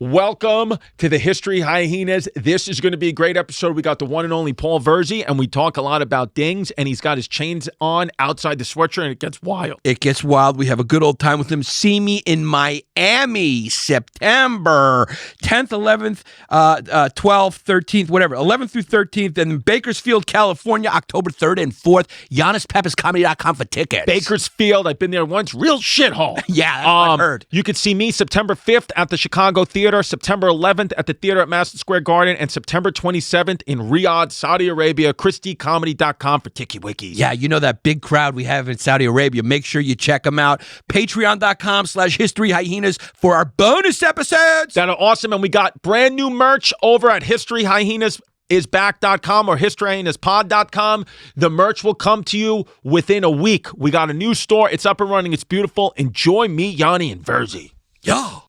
Welcome to the History Hyenas. This is going to be a great episode. We got the one and only Paul Virzi, and we talk a lot about dings, and he's got his chains on outside the sweatshirt, and it gets wild. It gets wild. We have a good old time with him. See me in Miami, September 10th, 11th, 12th, 13th, whatever, 11th through 13th, and in Bakersfield, California, October 3rd and 4th. Yannis Pappas Comedy.com for tickets. Bakersfield, I've been there once. Real shithole. Yeah, that's what I heard. You could see me September 5th at the Chicago Theater, September 11th at the theater at Madison Square Garden, and September 27th in Riyadh, Saudi Arabia. ChristyComedy.com for Tiki Wikis. Yeah, you know that big crowd we have in Saudi Arabia. Make sure you check them out. Patreon.com/HistoryHyenas for our bonus episodes. That are awesome. And we got brand new merch over at historyhyenas.com or historyhyenaspod.com. The merch will come to you within a week. We got a new store. It's up and running. It's beautiful. Enjoy me, Yanni, and Virzi. Yo.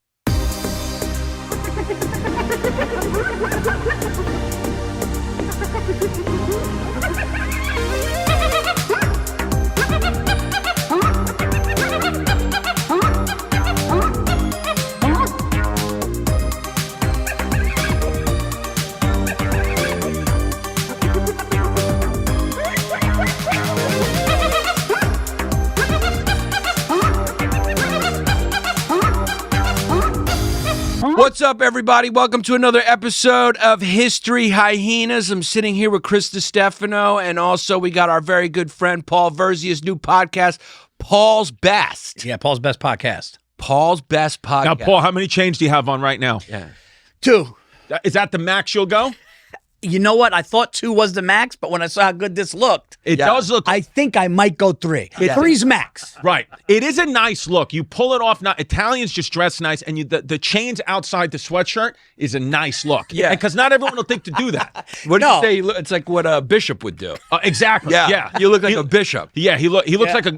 What's up, everybody? Welcome to another episode of History Hyenas. I'm sitting here with Chris Distefano, and also we got our very good friend Paul Virzi, his new podcast, Paul's Best. Yeah, Paul's Best Podcast. Paul's Best Podcast. Now, Paul, how many chains do you have on right now? Yeah. 2. Is that the max you'll go? You know what? I thought 2 was the max, but when I saw how good this looked, It does look... I think I might go 3. Yeah. 3's max. Right. It is a nice look. You pull it off. Now, Italians just dress nice, and the chains outside the sweatshirt is a nice look. Yeah. Because not everyone will think to do that. What do No. you say? It's like what a bishop would do. Exactly. Yeah. You look like a bishop. Yeah, he looks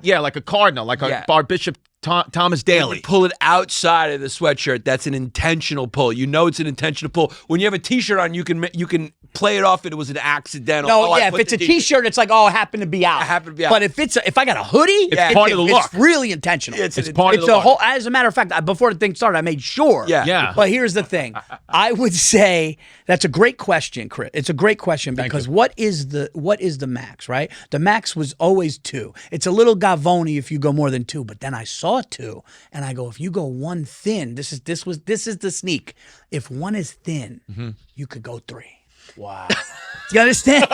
Yeah. like a cardinal, like a Yeah. Bar Bishop Thomas Daly. You pull it outside of the sweatshirt. That's an intentional pull. You know it's an intentional pull. When you have a T-shirt on, you can play it off. It was an accidental. No, I yeah, if put it's the a T-shirt, it's like, oh, it happened to be out. It happened to be out. But if I got a hoodie, It's part of the look. It's really intentional. It's part of It's the a look. whole. As a matter of fact, before the thing started, I made sure. Yeah. Yeah. But here's the thing. I would say that's a great question, Chris. It's a great question because what is the max, right? The max was always 2. It's a little Gavoni if you go more than 2, but then I saw 2 and I go, if you go 1 thin, this is the sneak. If 1 is thin, you could go 3. Wow. You understand?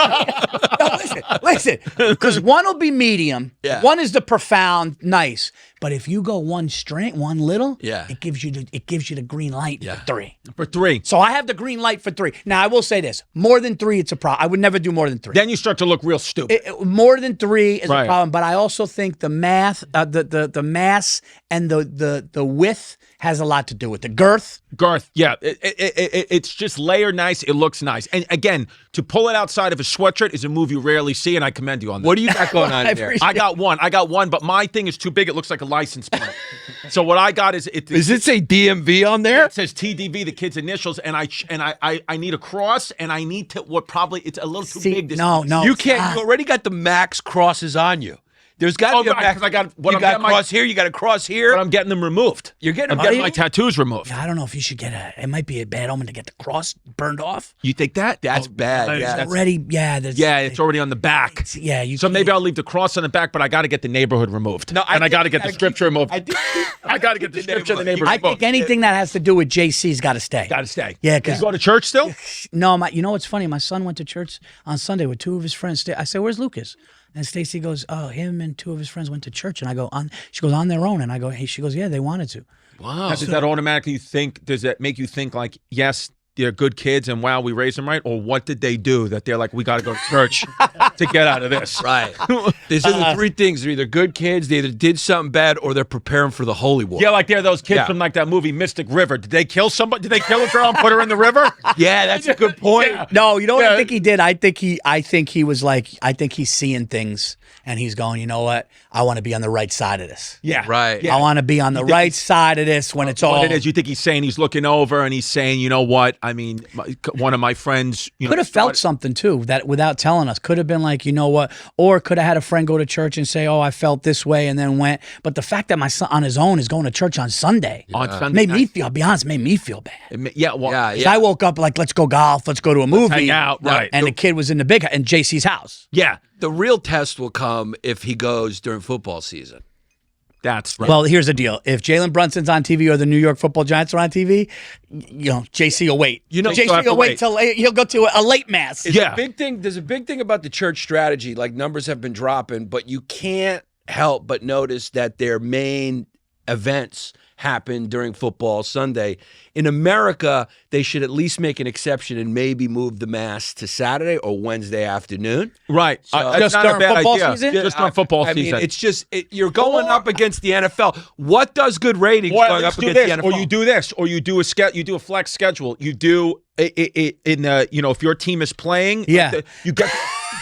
No, listen, because 1 will be medium. Yeah. 1 is the profound, nice. But if you go 1 straight, 1 little, Yeah. it gives you the green light for 3. For 3. So I have the green light for 3. Now I will say this: more than 3, it's a problem. I would never do more than 3. Then you start to look real stupid. More than 3 is Right. a problem. But I also think the mass and the width has a lot to do with the girth. Girth, yeah. It's just layered nice. It looks nice. And again, to pull it outside of a sweatshirt is a move you rarely see, and I commend you on that. What do you got going on I there? appreciate I got one, but my thing is too big. It looks like a license plate. So what I got is Does it say DMV on there? It says TDV, the kid's initials, and I need a cross, and I need to it's a little too big. This No. You can't. You already got the max crosses on you. There's got to be a right, max. 'cause I got- what you I'm got a getting my- cross here. You got a cross here. But I'm getting them removed. You're getting I'm them. getting Are my you? tattoos removed. I don't know if you should it might be a bad omen to get the cross burned off. You think that? That's bad. Yeah. that's- Already, yeah. It's already on the back. Yeah, you. So maybe I'll leave the cross on the back, but I got to get the neighborhood removed. No, I got to think get the you scripture removed. I think I got to get the scripture of the neighborhood I removed. think anything that has to do with JC's got to stay. Got to stay. Yeah, You 'cause- go to church still? No, you know what's funny? My son went to church on Sunday with 2 of his friends. I said, "Where's Lucas?" And Stacy goes, "Oh, him and 2 of his friends went to church." And I go, She goes, "On their own." And I go, "Hey." She goes, "Yeah, they wanted to." Wow. Does that automatically does that make you think like, yes, they're good kids and wow, we raised them right? Or what did they do that they're like, we got to go to church to get out of this? Right. There's either 3 things. They're either good kids, they either did something bad, or they're preparing for the holy war. Yeah, like they're those kids Yeah. from like that movie Mystic River. Did they kill somebody? Did they kill a girl and put her in the river? Yeah, that's a good point. Yeah. No, you know what Yeah. I think he did? I think he was like, I think he's seeing things. and he's going, you know what? I want to be on the right side of this. Yeah. Right. I want to be on the right side of this when it's all. What it is, you think he's saying he's looking over and he's saying, you know what? I mean, one of my friends, Could have felt something too that without telling us. Could have been like, you know what? Or could have had a friend go to church and say, oh, I felt this way and then went. But the fact that my son on his own is going to church on Sunday Sunday made me feel. I'll be honest, made me feel bad. Yeah. Well, I woke up like, let's go golf, let's go to a movie, hang out, right? And the kid was in JC's house. Yeah. The real test will come if he goes during football season. That's right. Well, here's the deal: if Jalen Brunson's on TV or the New York Football Giants are on TV, JC will wait. JC will wait till he'll go to a late mass. There's a big thing about the church strategy. Like numbers have been dropping, but you can't help but notice that their main events happen during football Sunday. In America, they should at least make an exception and maybe move the mass to Saturday or Wednesday afternoon. Right. So, that's just not a during bad football idea. season? Just on football season. I mean, it's just you're going up against the NFL. What does good ratings going up against the NFL? Or you do this, or you do a flex schedule. You do if your team is playing,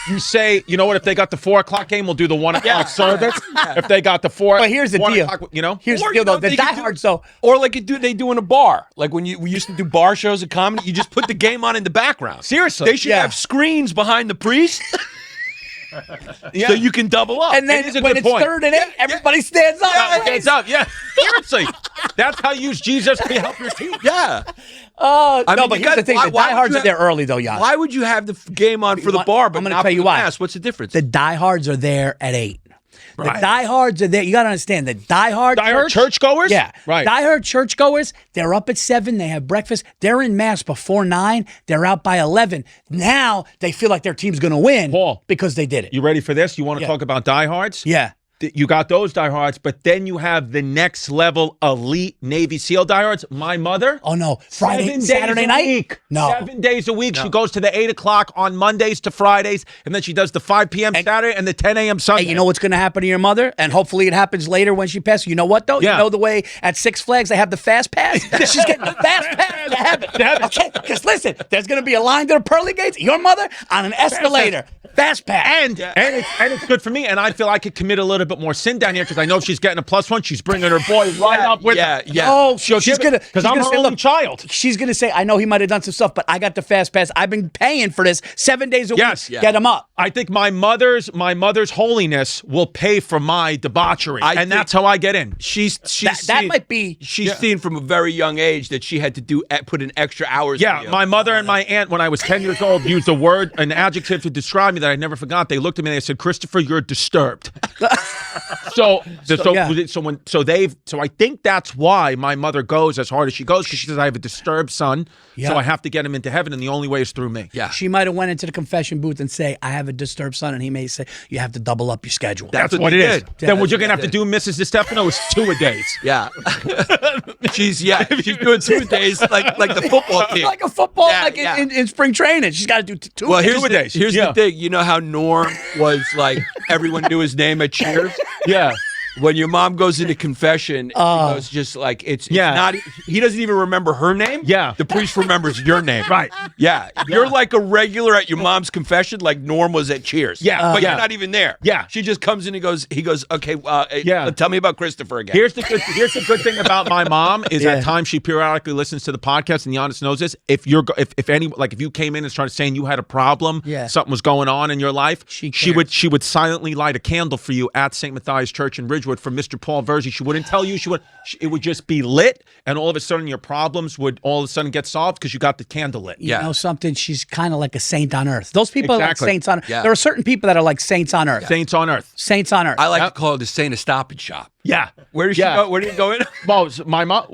you say, you know what, if they got the 4 o'clock game, we'll do the 1 o'clock service. If they got the 4, but here's the deal. Here's the deal, though. The diehards, though, or like they do in a bar. Like when we used to do bar shows at comedy, you just put the game on in the background. Seriously, they should have screens behind the priest. So you can double up. And then when it's 3rd and 8, everybody stands up. Stands up. Yeah, seriously, that's how you use Jesus to help your team. Yeah. But here's the thing: the diehards are there early, though, Jan. Why would you have the game on for the bar, but I'm going to not tell for you the why. mass? What's the difference? The diehards are there at 8. Right. The diehards are there. You got to understand the diehard churchgoers. Yeah, right. Diehard churchgoers. They're up at 7. They have breakfast. They're in mass before 9. They're out by 11. Now they feel like their team's going to win, Paul, because they did it. You ready for this? You want to talk about diehards? Yeah. You got those diehards, but then you have the next level elite Navy SEAL diehards. My mother. Oh no! Friday, 7 Saturday days night. A week. No, 7 days a week. No. She goes to the 8 o'clock on Mondays to Fridays, and then she does the 5 p.m. Saturday and the 10 a.m. Sunday. Hey, you know what's going to happen to your mother? And hopefully it happens later when she passes. You know what though? Yeah. You know the way at Six Flags they have the fast pass. She's getting the fast pass to heaven. Okay, because listen, there's going to be a line to the pearly gates. Your mother on an escalator. Fast pass. And it's good for me, and I feel I could commit a little bit more sin down here because I know if she's getting a +1, she's bringing her boy right up with her. Yeah. Oh, she's gonna, because I'm her only child. She's gonna say, I know he might have done some stuff, but I got the fast pass. I've been paying for this 7 days a week. Yeah. Get him up. I think my mother's holiness will pay for my debauchery, and that's how I get in. She's She's seen from a very young age that she had to put in extra hours. Yeah, my mother and my aunt, when I was 10 years old, used an adjective to describe me that I never forgot. They looked at me and they said, "Christopher, you're disturbed." So I think that's why my mother goes as hard as she goes, because she says I have a disturbed son, so I have to get him into heaven, and the only way is through me. Yeah, she might have went into the confession booth and say, I have a disturbed son, and he may say, you have to double up your schedule. That's what it is. Then what you're gonna have to do, Mrs. Distefano, is 2 a days. Yeah, she's doing 2 days like the football team, like a football, in spring training. She's got to do 2. Well, here's 2 a days. Here's the thing. You know how Norm was like everyone knew his name at Cheers. Yeah. When your mom goes into confession, he goes just like it's not. He doesn't even remember her name. Yeah, the priest remembers your name. Right. Yeah, you're like a regular at your mom's confession, like Norm was at Cheers. Yeah, but you're not even there. Yeah, she just comes in and goes. He goes, okay. Tell me about Christopher again. Here's the good thing about my mom is at times she periodically listens to the podcast, and Yannis knows this. If you came in and started saying you had a problem, something was going on in your life, she would silently light a candle for you at St. Matthias Church in Ridgewood for Mr. Paul Virzi. She wouldn't tell you. It would just be lit, and all of a sudden your problems would all of a sudden get solved because you got the candle lit. You know something? She's kind of like a saint on earth. Those people are like saints on earth. Yeah. There are certain people that are like saints on earth. Saints on earth. Saints on earth. I like to call it the Saint of Stop and Shop. Yeah. Where does she go? Where do you go in? Well, my mom,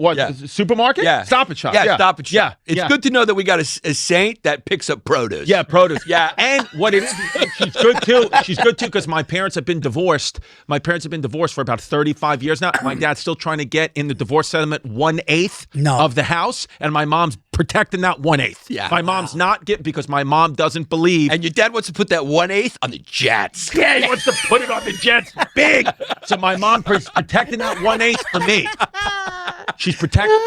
supermarket? Yeah. Stop and Shop. Yeah, Stop and Shop. Yeah. It's good to know that we got a saint that picks up produce. Yeah, produce. Yeah. And what it is, she's good too. She's good too because my parents have been divorced. My parents have been divorced for about 35 years now. My dad's still trying to get in the divorce settlement 1/8 of the house, and my mom's protecting that 1/8. Yeah. My mom's not getting, because my mom doesn't believe. And your dad wants to put that 1/8 on the Jets. Yeah, he wants to put it on the Jets big. So my mom protecting that 1/8 for me. She's protecting.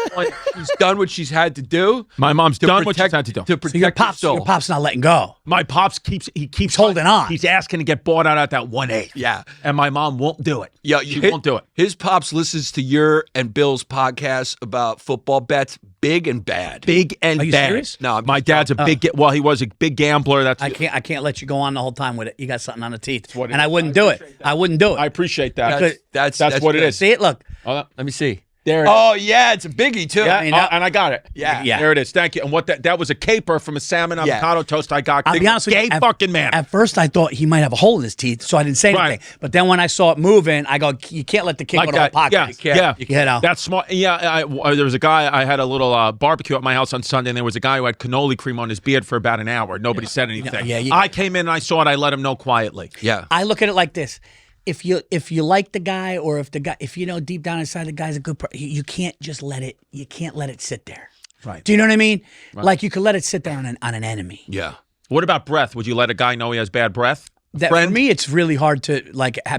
She's done what she's had to do. My mom's done what she's had to do. To protect your pop's not letting go. My pops keeps holding on. He's asking to get bought out at that 1/8. Yeah. And my mom won't do it. Yeah, she won't do it. His pops listens to your and Bill's podcast about football bets, big and bad. Big and Are you bad. serious? No, my dad's a big. Well, he was a big gambler. That's I can't let you go on the whole time with it. You got something on the teeth, and I wouldn't do it. I wouldn't do it. I appreciate that. That's what it good. is. See it? Look. Oh, Let me see. there it is. Oh yeah, it's a biggie too. Yeah, and I got it. Yeah. There it is. Thank you. And what that was a caper from a salmon avocado toast I got. I'll be honest with you. Fucking man. At first, I thought he might have a hole in his teeth, so I didn't say anything. But then when I saw it moving, I go, "You can't let the kid go to the pocket." Yeah. You know. That's smart. Yeah, there was a guy. I had a little barbecue at my house on Sunday, and there was a guy who had cannoli cream on his beard for about an hour. Nobody said anything. I came in and I saw it. I let him know quietly. Yeah. I look at it like this. If you like the guy, or if you know deep down inside the guy's a good person, you can't just let it. You can't let it sit there. Right. Do you know what I mean? Right. Like you could let it sit there on an enemy. Yeah. What about breath? Would you let a guy know he has bad breath? For me, it's really hard to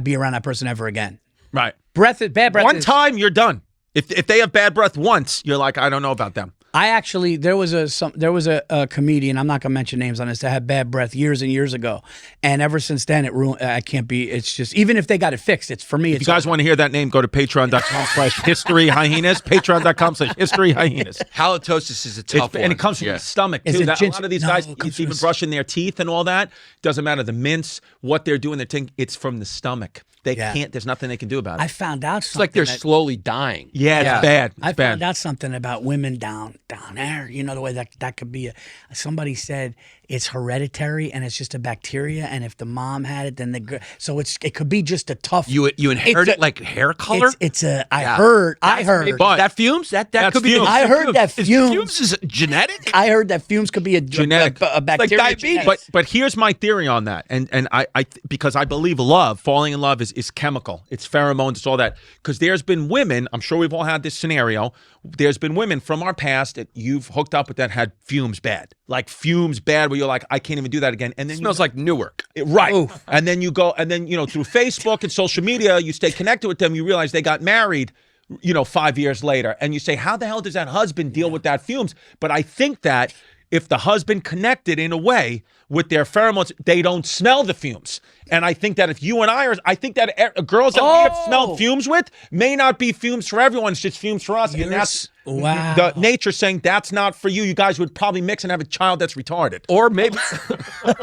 be around that person ever again. Right. Bad breath. One time, you're done. If they have bad breath once, you're like, I don't know about them. I actually there was a comedian, I'm not gonna mention names on this, that had bad breath years and years ago, and ever since then it ruined. I can't be. It's just, even if they got it fixed, it's for me. If you guys want to hear that name, go to patreon.com/historyhyenas. Patreon.com/historyhyenas. Halitosis is a tough one, and it comes from the stomach too. A lot of these guys, it's even brushing their teeth and all that. Doesn't matter the mints, what they're doing. It's from the stomach. They can't. There's nothing they can do about it. I found out something. It's like they're slowly dying. Yeah, it's bad. I found out something about women down there. You know, the way that could be. Somebody said it's hereditary and it's just a bacteria, and if the mom had it, then it could be just a tough. You inherit it like hair color. I heard. But that fumes. That could be. I heard that fumes is genetic. I heard that fumes could be a genetic, a bacteria. Like diabetes. But here's my theory on that, and I because I believe falling in love is chemical. It's pheromones. It's all that. Because there's been women. I'm sure we've all had this scenario. There's been women from our past that you've hooked up with that had fumes bad, like fumes bad, where you're like, I can't even do that again. And then it smells like Newark. Right. Oof. And then you go, and then, through Facebook and social media, you stay connected with them. You realize they got married, 5 years later. And you say, how the hell does that husband deal with that fumes? But I think that if the husband connected in a way with their pheromones, they don't smell the fumes. And I think that if you and I think that girls that we have smelled fumes with may not be fumes for everyone. It's just fumes for us. And that's the nature saying that's not for you. You guys would probably mix and have a child that's retarded. Or maybe.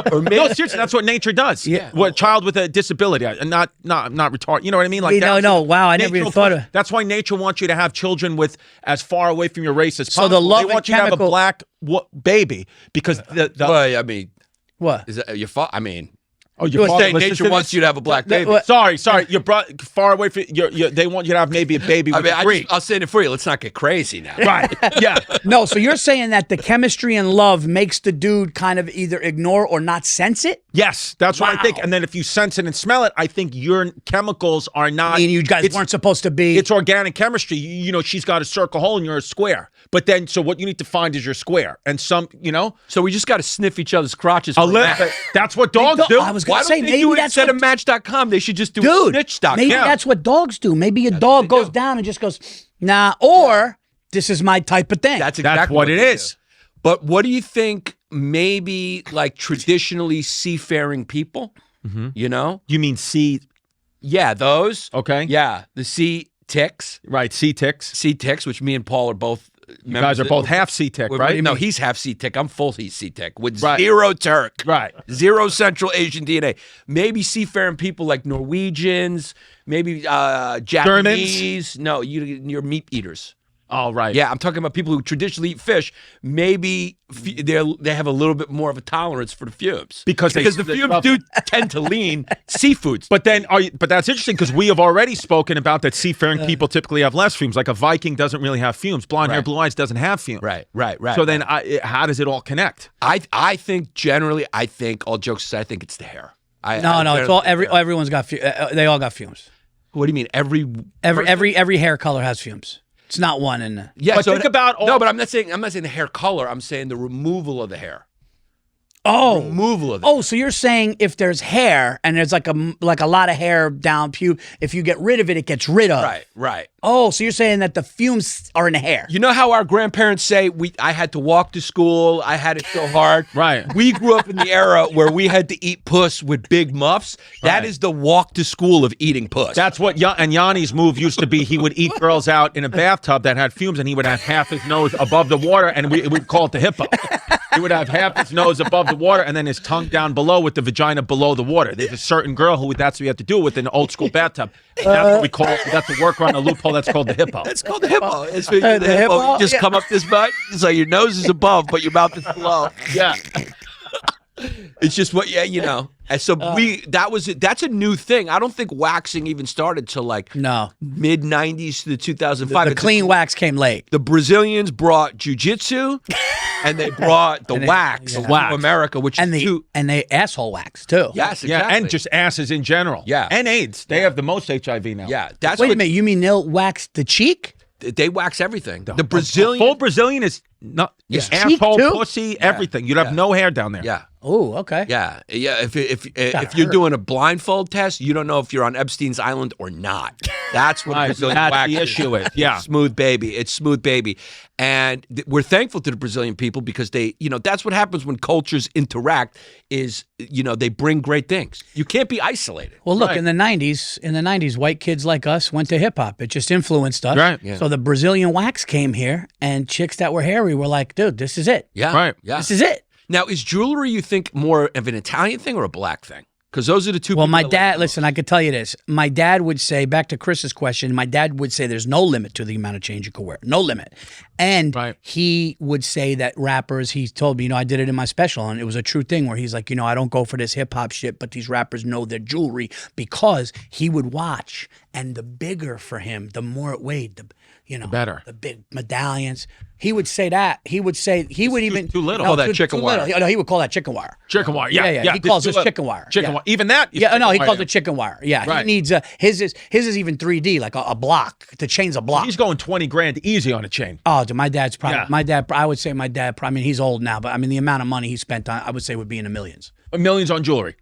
No, seriously, that's what nature does. Yeah. What child with a disability, and not retarded. You know what I mean? Like no. Wow, I never even thought of. That's why nature wants you to have children with as far away from your race as possible. So the love they want you to have a black baby because Well, I mean, what is that your fault? I mean. Oh, you're saying nature wants you to have a black baby. Sorry. You brought far away from they want you to have maybe a baby with a Greek. I'll say it for you. Let's not get crazy now. Right. Yeah. No, so you're saying that the chemistry and love makes the dude kind of either ignore or not sense it? Yes, that's what I think. And then if you sense it and smell it, I think your chemicals are not. I mean, you guys weren't supposed to be. It's organic chemistry. She's got a circle hole and you're a square. But then, so what you need to find is your square. And So we just got to sniff each other's crotches. A little bit. That's what dogs do. I was going to say, maybe that's instead of Match.com, they should just do Snitch.com. Maybe that's what dogs do. Maybe a dog goes down and just goes, nah, or this is my type of thing. That's exactly what it is. Do. But what do you think maybe like traditionally seafaring people, You mean sea? Yeah, those. Okay. Yeah, the sea ticks. Right, sea ticks. Sea ticks, which me and Paul are both. You guys are both half sea tick, right? No, he's half sea tick. I'm full sea tick with zero Turk. Right. Zero Central Asian DNA. Maybe seafaring people like Norwegians, maybe Japanese. Germans? No, you're meat eaters. Oh, right. Yeah, I'm talking about people who traditionally eat fish. Maybe they have a little bit more of a tolerance for the fumes because the fumes do tend to lean seafoods. But that's interesting because we have already spoken about that seafaring people typically have less fumes. Like a Viking doesn't really have fumes. Blonde hair, blue eyes doesn't have fumes. Right. So then, how does it all connect? I think generally, all jokes aside, I think it's the hair. No, it's all everyone's got. They all got fumes. What do you mean? Every hair color has fumes. It's not one in the. Yeah, but think about all. No, but I'm not saying the hair color. I'm saying the removal of the hair. Oh, removal of the hair. So you're saying if there's hair and there's like a lot of hair down pew, if you get rid of it, it gets rid of. Right. Oh, so you're saying that the fumes are in the hair? You know how our grandparents say I had to walk to school, I had it so hard. Right. We grew up in the era where we had to eat puss with big muffs. That is the walk to school of eating puss. That's what and Yanni's move used to be. He would eat girls out in a bathtub that had fumes, and he would have half his nose above the water, and we'd call it the hippo. He would have half his nose above the water, and then his tongue down below with the vagina below the water. There's a certain girl who that's what you have to do with an old school bathtub. And that's what we call it. That's the workaround, a loophole. That's called the hippo. It's called the hippo. It's the hippo. You just come up this butt, so your nose is above, but your mouth is below. Yeah. It's just what, you know. And so that's a new thing. I don't think waxing even started till like mid 90s to the 2005. The clean wax came late. The Brazilians brought jiu-jitsu and they brought the wax to America, which and they asshole wax too. Yes, exactly. Yeah, and just asses in general. Yeah. And AIDS. They have the most HIV now. Yeah. Wait a minute, you mean they'll wax the cheek? They wax everything. The Brazilian, full Brazilian is not asshole, pussy, everything. You'd have no hair down there. Yeah. Oh, okay. Yeah. If you're doing a blindfold test, you don't know if you're on Epstein's Island or not. That's what Brazilian wax the issue is. Yeah. Smooth baby. It's smooth baby. And we're thankful to the Brazilian people because they, that's what happens when cultures interact is, they bring great things. You can't be isolated. Well, look, in the 90s, white kids like us went to hip hop. It just influenced us. Right. Yeah. So the Brazilian wax came here and chicks that were hairy were like, dude, this is it. Yeah. Right. Yeah. This is it. Now, is jewelry, you think, more of an Italian thing or a black thing? Because those are the two. Well, my dad, listen, I could tell you this. My dad would say, back to Chris's question, my dad would say there's no limit to the amount of change you could wear. No limit. And he would say that rappers, he told me, I did it in my special, and it was a true thing where he's like, I don't go for this hip hop shit, but these rappers know their jewelry because he would watch, and the bigger for him, the more it weighed, the better. The big medallions. He would say that. He would even too little. Call that chicken wire. No, he would call that chicken wire. Chicken wire. Yeah. He calls this chicken wire. Chicken wire. Even that. He calls it chicken wire. Yeah. Right. He needs his is even 3D, like a block. The chain's a block. He's going 20 grand easy on a chain. Oh, dude, my dad's probably I would say my dad. I mean, he's old now, but I mean the amount of money he spent on, I would say would be in the millions. Millions on jewelry.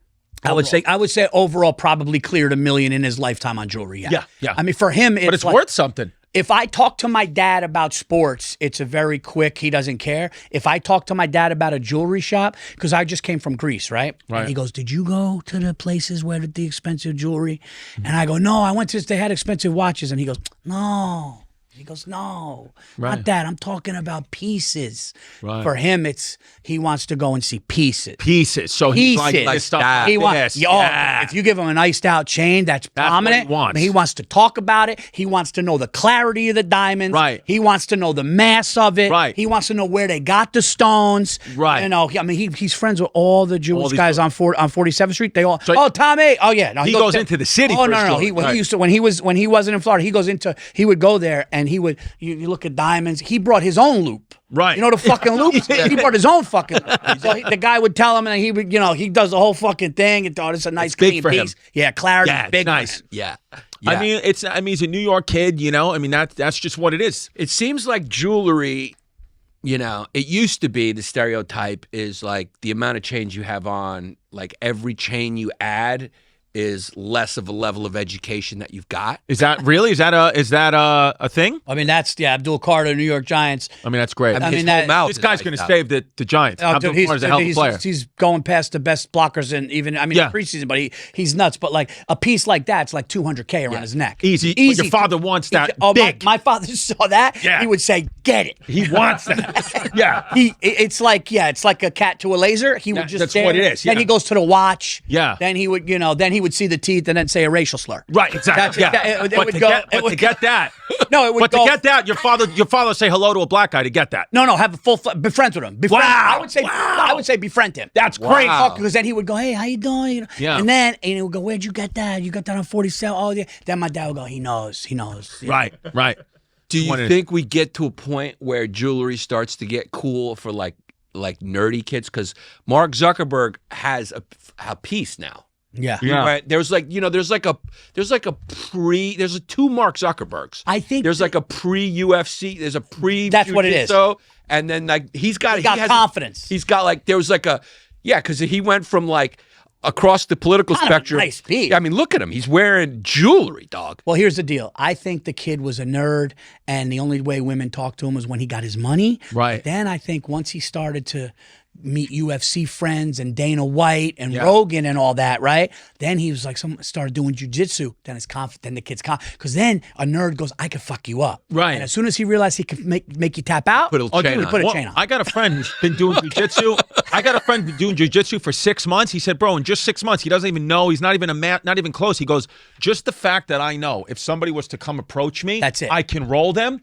Overall. I would say overall probably cleared $1 million in his lifetime on jewelry. Yeah. I mean, for him, but it's worth something. If I talk to my dad about sports, it's a very quick, he doesn't care. If I talk to my dad about a jewelry shop, because I just came from Greece, right? And he goes, did you go to the places where the expensive jewelry? And I go, no, I went to, they had expensive watches. And he goes, no. He goes, no, not that. I'm talking about pieces. Right. For him, he wants to go and see pieces. Pieces. So he's like this stuff. That. He wants. If you give him an iced out chain that's prominent, what he wants to talk about it. He wants to know the clarity of the diamonds. Right. He wants to know the mass of it. Right. He wants to know where they got the stones. Right. I mean, he's friends with all the Jewish guys on 47th Street. They all. Tommy. Oh yeah. No, he goes into the city. Oh no. He used to when he wasn't in Florida. He would go there and he would. You look at diamonds. He brought his own loop. Right. The fucking loop? He brought his own fucking loop. So the guy would tell him, and he would, he does the whole fucking thing. And it's a nice, clean piece. Him. Yeah, clarity. Yeah, big. Nice. Yeah. I mean, he's a New York kid, I mean, that's just what it is. It seems like jewelry, it used to be the stereotype is like the amount of change you have on, like every chain you add is less of a level of education that you've got. Is that really? Is that a thing? I mean, that's Abdul Carter, New York Giants. I mean, that's great. I mean, this guy's going to save the Giants. Abdul Carter's a hell of a player. He's going past the best blockers in preseason, but he's nuts. But like a piece like that's like $200K around his neck. Easy. Your father wants that big. My father saw that. Yeah. He would say, "Get it." He wants that. Yeah. It's like a cat to a laser. He would just. That's what it is. Then he goes to the watch. Yeah. Then he would, then he would see the teeth and then say a racial slur. Right, exactly. But to get that, your father say hello to a black guy to get that. No, have a full be friends with him. I would say befriend him. That's great. Because then he would go, hey, how you doing? Yeah. And he would go, where'd you get that? You got that on 47? Oh yeah. Then my dad would go, he knows. Right. Do you think we get to a point where jewelry starts to get cool for like nerdy kids? Because Mark Zuckerberg has a piece now. Yeah. Right. There's two Mark Zuckerbergs. I think there's like a pre-UFC, there's a pre. That's what it is. And then like he got confidence. He's got like there was like because he went from like across the political Kind of a spectrum. nice beat. I mean, look at him. He's wearing jewelry, dog. Well, here's the deal. I think the kid was a nerd, and the only way women talked to him was when he got his money. Right. But then I think once he started to meet UFC friends and Dana White and Rogan and all that, right? Then he was like, started doing jujitsu. Then then the kid's confident. Because then a nerd goes, I could fuck you up. Right. And as soon as he realized he could make you tap out, Put a chain on. I got a friend who's been doing jujitsu. I got a friend who's doing jujitsu for 6 months. He said, bro, in just 6 months, he doesn't even know. He's not even not even close. He goes, just the fact that I know if somebody was to come approach me, that's it. I can roll them.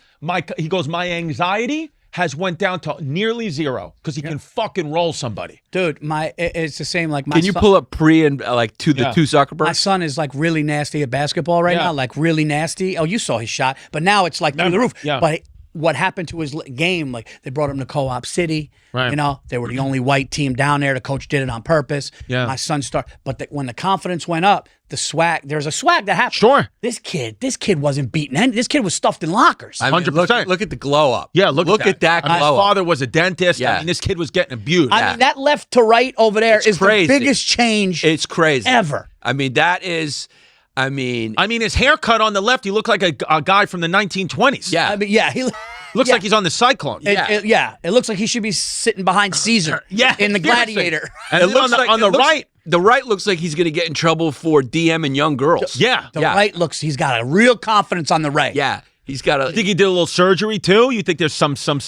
He goes, my anxiety has went down to nearly zero because he can fucking roll somebody. Dude, it's the same like my Can you pull up pre and like to the two Zuckerbergs? My son is like really nasty at basketball right now, like really nasty. Oh, you saw his shot, but now it's like through the roof. Yeah. But what happened to his game? Like they brought him to Co-op City. Right. You know, they were the only white team down there. The coach did it on purpose. Yeah. My son but when the confidence went up, the swag. There's a swag that happened. Sure. This kid wasn't beaten. This kid was stuffed in lockers. I mean, 100%. Look at the glow up. Yeah, look at that. glow His up. father was a dentist. Yeah. I mean, this kid was getting abused. I mean, that left to right over there is crazy. the biggest change It's crazy. ever. I mean, that is, I mean, his haircut on the left, he looked like a guy from the 1920s. yeah. I mean, he Looks like he's on the Cyclone. It looks like he should be sitting behind Caesar in the Gladiator. And it then looks on the right. The right looks like he's going to get in trouble for DMing young girls. Yeah. The right looks, he's got a real confidence on the right. Yeah. He's got a. You think he did a little surgery too? You think there's some other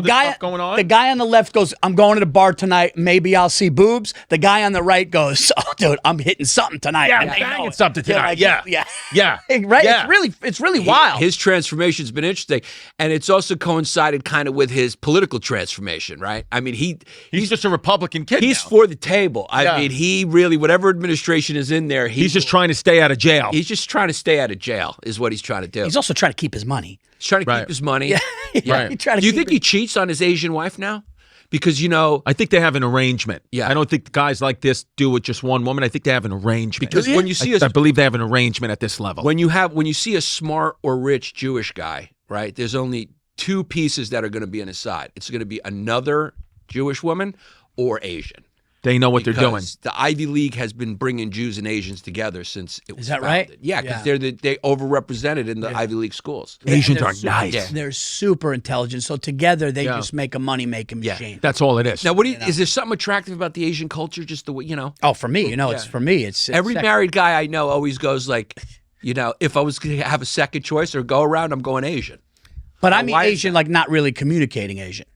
stuff going on? The guy on the left goes, I'm going to the bar tonight. Maybe I'll see boobs. The guy on the right goes, oh, dude, I'm hitting something tonight. Yeah, And I'm they know banging it. something tonight. Yeah. Right? Yeah. It's really wild. His transformation's been interesting, and it's also coincided kind of with his political transformation, right? I mean, he's just a Republican kid. he's now. for the table. I Yeah. mean, he really, whatever administration is in there, He's just trying to stay out of jail. He's just trying to stay out of jail, is what he's trying to do. He's also trying to keep his money. He's trying to Right. keep his money. Yeah. Right. He tried to Do you keep think he cheats on his Asian wife now? Because, I think they have an arrangement. Yeah. I don't think guys like this do with just one woman. I think they have an arrangement. Because when you see I believe they have an arrangement at this level. when you see a smart or rich Jewish guy, right? There's only two pieces that are going to be on his side. It's going to be another Jewish woman or Asian. They know what they're doing. Because the Ivy League has been bringing Jews and Asians together since it was Is that founded. right? Yeah, because they overrepresented in the Ivy League schools. Asians They're are super- nice. They're super intelligent. So together they just make a money-making machine. That's all it is. Now, is there something attractive about the Asian culture? Just the way, Oh, for me, it's for me. It's every sexy. married guy I know always goes like, if I was going to have a second choice or go around, I'm going Asian. But I mean why is Asian, like not really communicating Asian.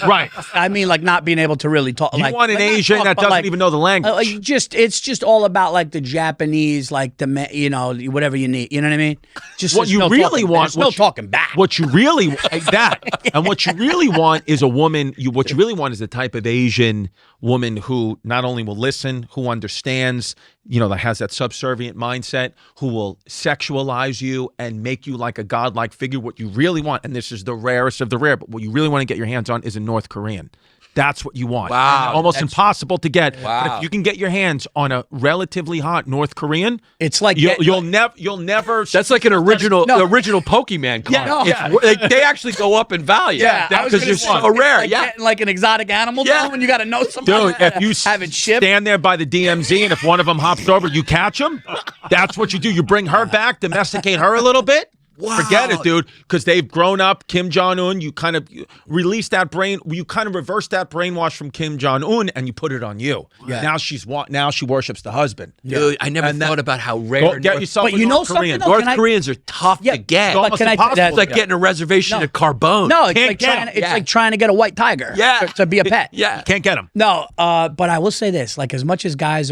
Right. I mean, like not being able to really talk. You like, want an like, not Asian talk, that but, doesn't like, even know the language. it's just all about like the Japanese, like whatever you need. You know what I mean? Just What you no really talking, want- there's no what you- talking back. What you really like that, and what you really want is a woman. What you really want is the type of Asian woman who not only will listen, who understands, that has that subservient mindset, who will sexualize you and make you like a godlike figure. What you really want, and this is the rarest of the rare, but what you really want to get your hands on is a North Korean. That's what you want. Wow, And almost impossible to get. Wow. But if you can get your hands on a relatively hot North Korean, It's like you'll never. That's like an original Pokemon card. They actually go up in value. Yeah, I was because gonna they're say, so rare. Like Yeah. getting like an exotic animal. Yeah. When you got to know somebody. Dude, if you have it shipped. stand there by the DMZ and if one of them hops over, you catch them. That's what you do. You bring her back, domesticate her a little bit. Wow. Forget it, dude, because they've grown up. Kim Jong-un, you kind of release that you kind of reverse that brainwash from Kim Jong-un and you put it on you. Yeah. Now she worships the husband. Dude, I never thought about how rare. Get yourself But a you know North Korean. something, though? North Koreans are tough to get. but can I? It's like getting a reservation at Carbone. No, it's Can't like get trying. 'em. It's like trying to get a white tiger. Yeah. To be a pet. Yeah. Can't get them. No, but I will say this: like, as much as guys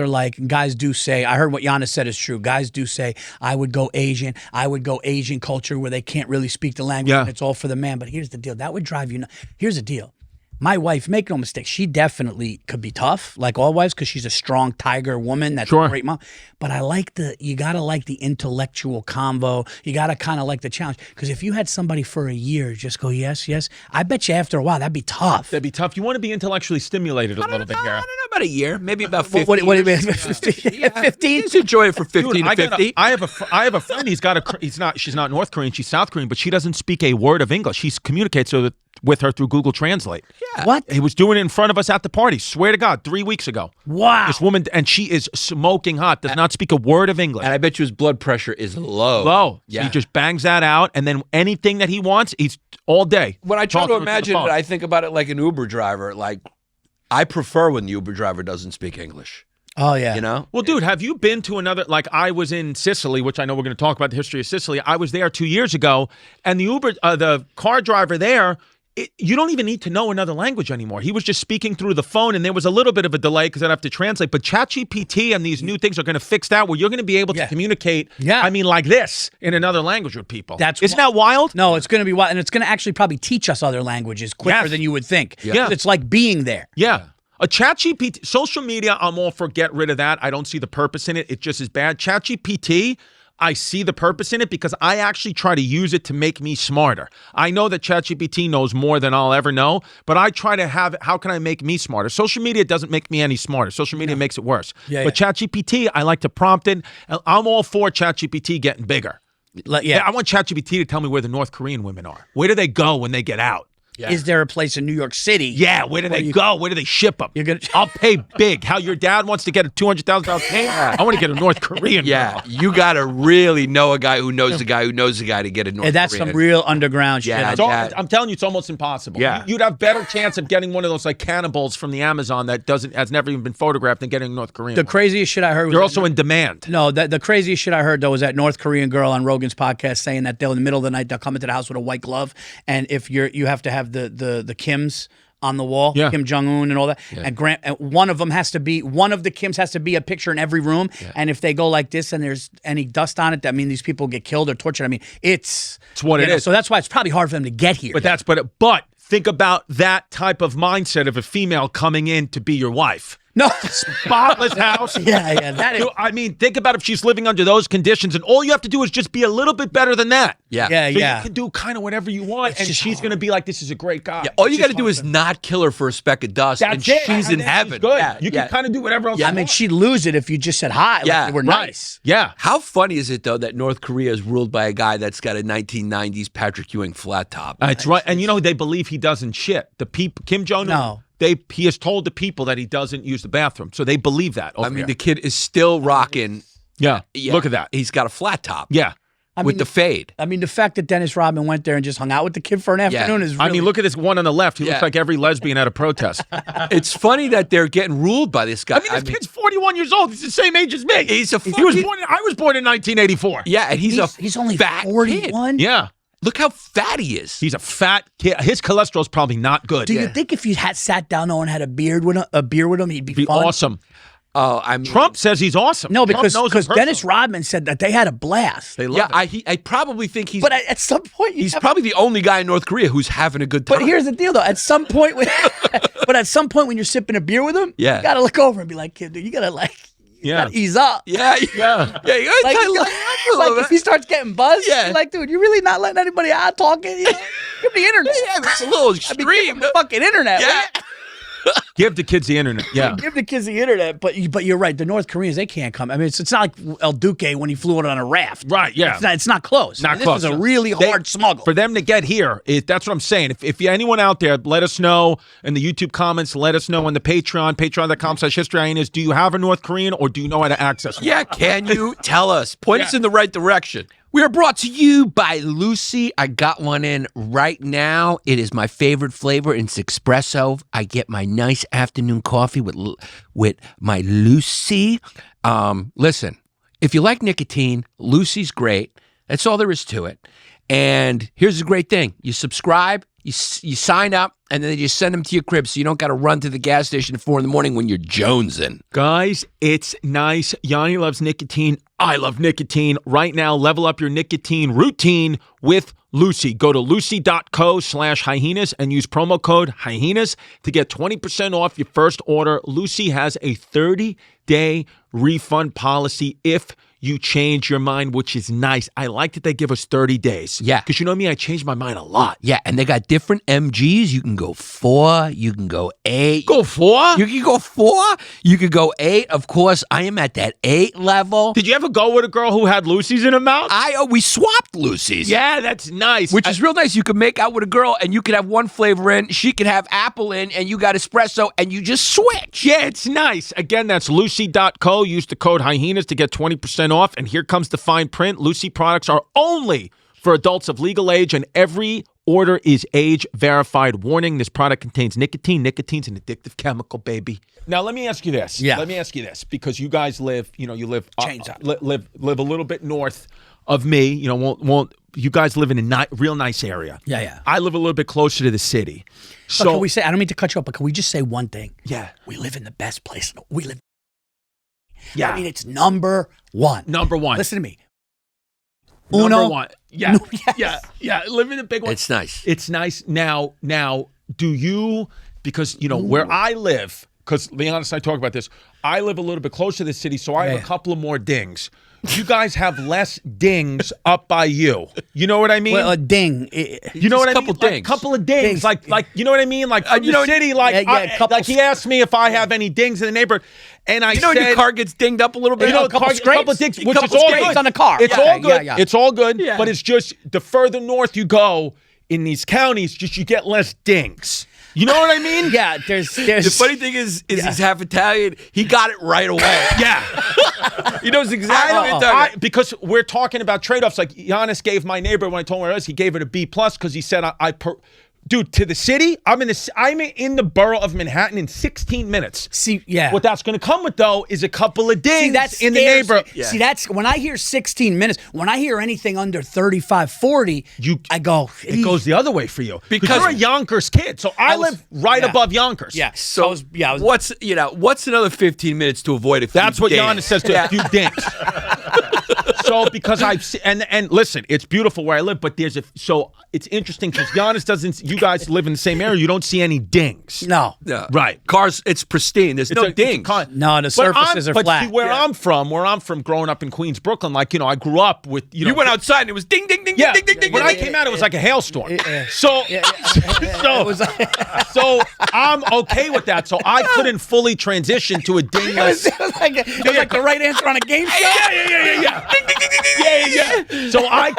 do say, I heard what Yannis said is true. Guys do say, I would go Asian. I would go Asian culture where they can't really speak the language. Yeah. And it's all for the man. But here's the deal: that would drive you nuts. Here's the deal: my wife, make no mistake, she definitely could be tough, like all wives, because she's a strong tiger woman. That's a great mom. But you gotta like the intellectual convo. You gotta kind of like the challenge. Because if you had somebody for a year just go yes, yes, I bet you after a while that'd be tough. That'd be tough. You want to be intellectually stimulated a little bit here. I don't know. about a year, maybe about 15. What do you mean? 15? Just enjoy it for 15 to 50. I have a friend. She's not North Korean. She's South Korean, but she doesn't speak a word of English. She communicates with her through Google Translate. Yeah. What? He was doing it in front of us at the party. Swear to God, 3 weeks ago. Wow. This woman, and she is smoking hot. Does not speak a word of English. And I bet you his blood pressure is low. Low. Yeah. He just bangs that out, and then anything that he wants, he's all day. When I try to talking imagine the it, I think about it like an Uber driver. Like, I prefer when the Uber driver doesn't speak English. Oh, yeah. You know? Well, dude, have you been to another, like I was in Sicily, which I know we're going to talk about the history of Sicily. I was there 2 years ago, and the car driver there, you don't even need to know another language anymore. He was just speaking through the phone, and there was a little bit of a delay because I'd have to translate. But ChatGPT and these new things are going to fix that, where you're going to be able to communicate, like this, in another language with people. Isn't that wild? No, it's going to be wild. And it's going to actually probably teach us other languages quicker than you would think. Yeah. It's like being there. Yeah. A ChatGPT, social media, I'm all for get rid of that. I don't see the purpose in it. It just is bad. ChatGPT, I see the purpose in it because I actually try to use it to make me smarter. I know that ChatGPT knows more than I'll ever know, but I try to how can I make me smarter? Social media doesn't make me any smarter. Social media makes it worse. But ChatGPT, I like to prompt it. I'm all for ChatGPT getting bigger. I want ChatGPT to tell me where the North Korean women are. Where do they go when they get out? Yeah. Is there a place in New York City? Yeah, where do they go? Where do they ship them? I'll pay big. How your dad wants to get a $200,000 payment. I want to get a North Korean. Yeah, you got to really know a guy who knows the guy who knows the guy to get a North Korean. That's some real underground shit. I'm telling you, it's almost impossible. Yeah. You'd have better chance of getting one of those like cannibals from the Amazon that has never even been photographed than getting a North Korean. The craziest shit I heard was they're also in demand. No, the craziest shit I heard though was that North Korean girl on Rogan's podcast saying that they'll in the middle of the night they'll come into the house with a white glove, and if you have to have the Kims on the wall, Kim Jong-un and all that, and one of the Kims has to be a picture in every room, and if they go like this and there's any dust on it, that means these people get killed or tortured. I mean, it's what it is. So that's why it's probably hard for them to get here. But think about that type of mindset of a female coming in to be your wife. No. Spotless house. That is. I mean, think about if she's living under those conditions, and all you have to do is just be a little bit better than that. Yeah. You can do kind of whatever you want, and she's going to be like, this is a great guy. Yeah, all you got to do is not kill her for a speck of dust, and she's in heaven. She's good. You can kind of do whatever else you want. I mean, she'd lose it if you just said hi. Like they were nice. Yeah. How funny is it, though, that North Korea is ruled by a guy that's got a 1990s Patrick Ewing flat top? That's right. And they believe he doesn't shit. The people, Kim Jong-un. No. He has told the people that he doesn't use the bathroom, so they believe that. I mean, the kid is still rocking. Yeah, look at that. He's got a flat top. Yeah, with the fade. I mean, the fact that Dennis Rodman went there and just hung out with the kid for an afternoon is really... I mean, look at this one on the left. He looks like every lesbian at a protest. It's funny that they're getting ruled by this guy. I mean, this kid's 41 years old. He's the same age as me. I was born in 1984. Yeah, and he's only fat 41? Kid. Yeah. Look how fat he is. He's a fat kid. His cholesterol's probably not good. Do you think if you had sat down though and had a beer with him, he'd be fun? Awesome. Oh, I mean, Trump says he's awesome. No, because Dennis Rodman said that they had a blast. They love it. I probably think he's. But at some point, he's probably the only guy in North Korea who's having a good time. But here's the deal, though. At some point, when you're sipping a beer with him, you gotta look over and be like, kid, dude, you gotta ease up. Yeah. You gotta if he starts getting buzzed, you're like, dude, you're really not letting anybody out talking. Give the internet. Yeah, it's a little extreme. The fucking internet. Yeah. Give the kids the internet. Yeah. Give the kids the internet. But you're right. The North Koreans, they can't come. I mean, it's not like El Duque when he flew it on a raft. Right, yeah. It's not close. This is a really hard smuggle. For them to get here, that's what I'm saying. If anyone out there, let us know in the YouTube comments, let us know on the Patreon, patreon.com/historyhyenas. Do you have a North Korean or do you know how to access one? Yeah, can you tell us? Point us in the right direction. We are brought to you by Lucy. I got one in right now. It is my favorite flavor. It's espresso. I get my nice afternoon coffee with my Lucy. Listen, if you like nicotine, Lucy's great. That's all there is to it. And here's the great thing. You subscribe, you sign up, and then you send them to your crib so you don't got to run to the gas station at 4 in the morning when you're jonesing. Guys, it's nice. Yanni loves nicotine. I love nicotine. Right now, level up your nicotine routine with Lucy. Go to lucy.co/hyenas and use promo code hyenas to get 20% off your first order. Lucy has a 30-day refund policy if you change your mind, which is nice. I like that they give us 30 days. Yeah. Because you know me, I change my mind a lot. Yeah, and they got different MGs. You can go 4, you can go 8. Go 4? You can go 4, you could go 8. Of course, I am at that 8 level. Did you ever go with a girl who had Lucy's in her mouth? We swapped Lucy's. Yeah, that's nice. Which is real nice. You could make out with a girl and you could have one flavor in, she could have apple in, and you got espresso, and you just switch. Yeah, it's nice. Again, that's Lucy.co. Use the code Hyenas to get 20% off. And here comes the fine print. Lucy products are only for adults of legal age, and every order is age verified. Warning, this product contains nicotine. Nicotine's an addictive chemical, baby. Now, let me ask you this. Yeah. Let me ask you this, because you guys live, you live live a little bit north of me. You guys live in a real nice area. Yeah. I live a little bit closer to the city. So But can we say, I don't mean to cut you off, but can we just say one thing? Yeah. We live in the best place. We live. Yeah. I mean, it's number one. Number one. Listen to me. Number one. Yeah. Yes. Yeah. Live in a big one. It's nice. It's nice. Now, do you, because, where I live, because Leon and I talk about this, I live a little bit closer to the city, so I have a couple of more dings. You guys have less dings up by you. You know what I mean? Well, a ding. You know what I mean? Couple dings. Like, couple of dings. Like, you know what I mean? Like, from the city, couple he asked me if I have any dings in the neighborhood, and I said, your car gets dinged up a little bit? a couple of dings, which is all good. on the car. It's all good. Yeah. It's all good. Yeah. But it's just the further north you go in these counties, just you get less dings. You know what I mean? Yeah, there's. The funny thing is he's half Italian. He got it right away. Yeah. He knows exactly what you're talking about. Because we're talking about trade-offs. Like Yannis gave my neighbor, when I told him where it was, he gave it a B+, because he said, dude, to the city, I'm in the borough of Manhattan in 16 minutes. See, yeah. What that's going to come with, though, is a couple of dings in the neighborhood. Yeah. See, that's when I hear 16 minutes. When I hear anything under 35, 40, I go. It goes the other way for you because Because- you're a Yonkers kid. So I live right above Yonkers. Yeah. So what's another 15 minutes to avoid a few That's what dings? Yannis says to a few dings. So because and listen, it's beautiful where I live, but so it's interesting because Yannis doesn't. You guys live in the same area. You don't see any dings. No. Yeah. Right. Cars, it's pristine. There's no dings. No, the surfaces are but flat. See, where I'm from, growing up in Queens, Brooklyn, I grew up with You went outside and it was ding, ding, ding, Yeah. ding, ding, ding. When I came out, it was like a hailstorm. So I'm okay with that. So I couldn't fully transition to a dingless. It was like the right answer on a game show. Yeah. So I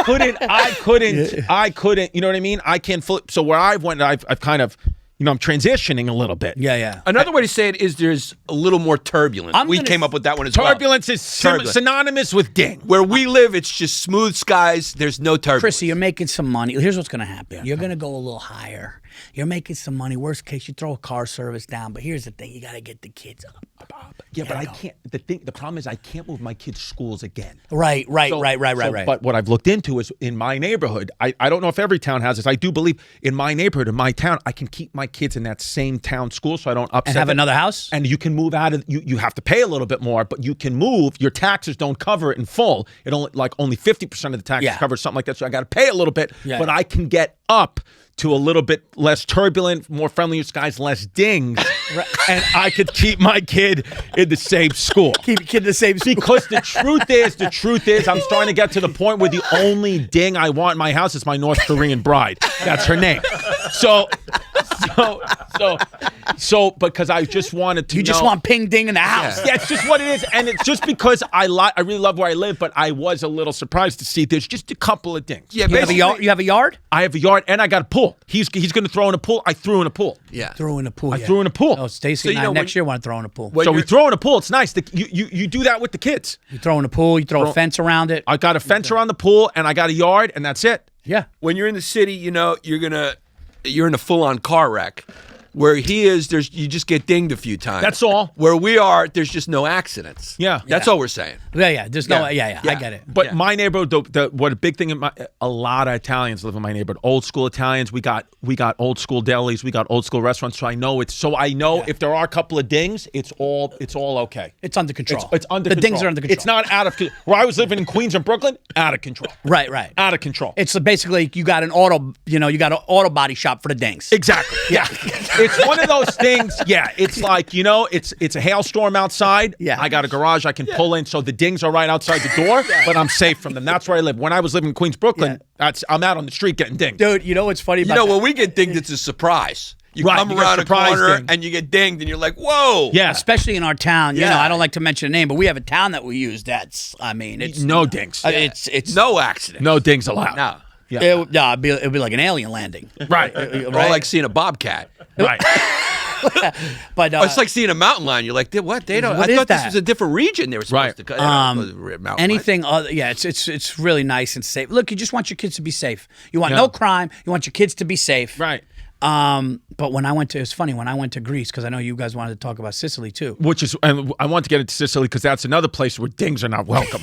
couldn't. You know what I mean? I can't fully. So where I went, I've kind of, I'm transitioning a little bit. Yeah. Another way to say it is there's a little more turbulence. We came up with that one as well. Turbulence is synonymous with ding. Where we live, it's just smooth skies. There's no turbulence. Chrissy, you're making some money. Here's what's going to happen. You're going to go a little higher. You're making some money. Worst case, you throw a car service down. But here's the thing. You got to get the kids up. Yeah, but I can't. The problem is I can't move my kids' schools again. Right. But what I've looked into is in my neighborhood, I don't know if every town has this. I do believe in my neighborhood, in my town, I can keep my kids in that same town school so I don't upset And have them. another house? And you can move out of, you have to pay a little bit more, but you can move. Your taxes don't cover it in full. It only 50% of the taxes cover something like that. So I got to pay a little bit, but I can get up to a little bit less turbulent, more friendly skies, less dings, and I could keep my kid in the same school. Keep your kid in the same school. Because the truth is, I'm starting to get to the point where the only ding I want in my house is my North Korean bride. That's her name. So because I just wanted to. You just want ping ding in the house. Yeah, it's just what it is, and it's just because I really love where I live, but I was a little surprised to see there's just a couple of dings. Yeah, You have a yard? I have a yard, and I got a pool. He's going to throw in a pool. I threw in a pool. Yeah. Threw in a pool. I threw in a pool. Oh, Stacy and I next year want to throw in a pool. So we throw in a pool. It's nice. You do that with the kids. You throw in a pool. You throw a fence around it. I got a fence around the pool, and I got a yard, and that's it. Yeah. When you're in the city, you're in a full-on car wreck. Where he is, you just get dinged a few times. That's all. Where we are, there's just no accidents. Yeah. That's all we're saying. Yeah. There's no. Yeah. I get it. But my neighborhood, what a big thing a lot of Italians live in my neighborhood. Old school Italians. We got old school delis. We got old school restaurants. So I know if there are a couple of dings, it's all okay. It's under control. It's under control. The dings are under control. It's not out of control. Where I was living in Queens and Brooklyn, out of control. Right. Out of control. It's basically you got an auto body shop for the dings. Exactly. Yeah. It's one of those things. Yeah, it's like, you know, it's a hailstorm outside. Yeah. I got a garage I can pull in, so the dings are right outside the door, but I'm safe from them. That's where I live. When I was living in Queens, Brooklyn, I'm out on the street getting dinged. Dude, you know what's funny about when we get dinged, it's a surprise. You Right, come you get around a surprise corner dinged. and you get dinged, and you're like, "Whoa!" Yeah, especially in our town. You Yeah. know, I don't like to mention a name, but we have a town that we use. It's no dings. It's no accident. No dings allowed. No. Yeah. It'd be like an alien landing. Right. Or like seeing a bobcat. Right. But It's like seeing a mountain lion. You're like, what? They don't. What I is thought this that? was a different region. They were supposed to cut. Mountain anything other, it's really nice and safe. Look, you just want your kids to be safe. You want no crime. You want your kids to be safe. Right. But when I went to, it's funny, when I went to Greece, because I know you guys wanted to talk about Sicily too. Which is, and I want to get into Sicily because that's another place where dings are not welcome.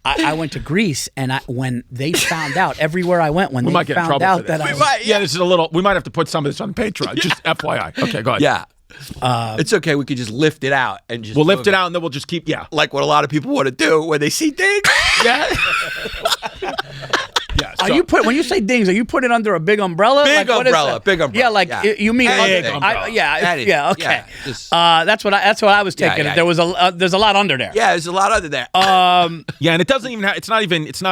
I went to Greece, and when they found out, everywhere I went, when We they might get in found trouble out for this. that I was, Yeah, this is a little. We might have to put some of this on Patreon. Just FYI. Okay, go ahead. Yeah. It's okay. We could just lift it out and just. We'll lift it out and then we'll just keep. Yeah. Like what a lot of people want to do when they see things. Yeah. Yeah. Are you when you say dings? Are you putting it under a big umbrella? Big Like, what is umbrella, that? big umbrella, Yeah, like yeah. you mean Big under, umbrella. yeah, okay. Yeah, just- That's what I was taking. yeah. There was there's a lot under there. Yeah, there's a lot under there. Yeah, and it doesn't even. It's not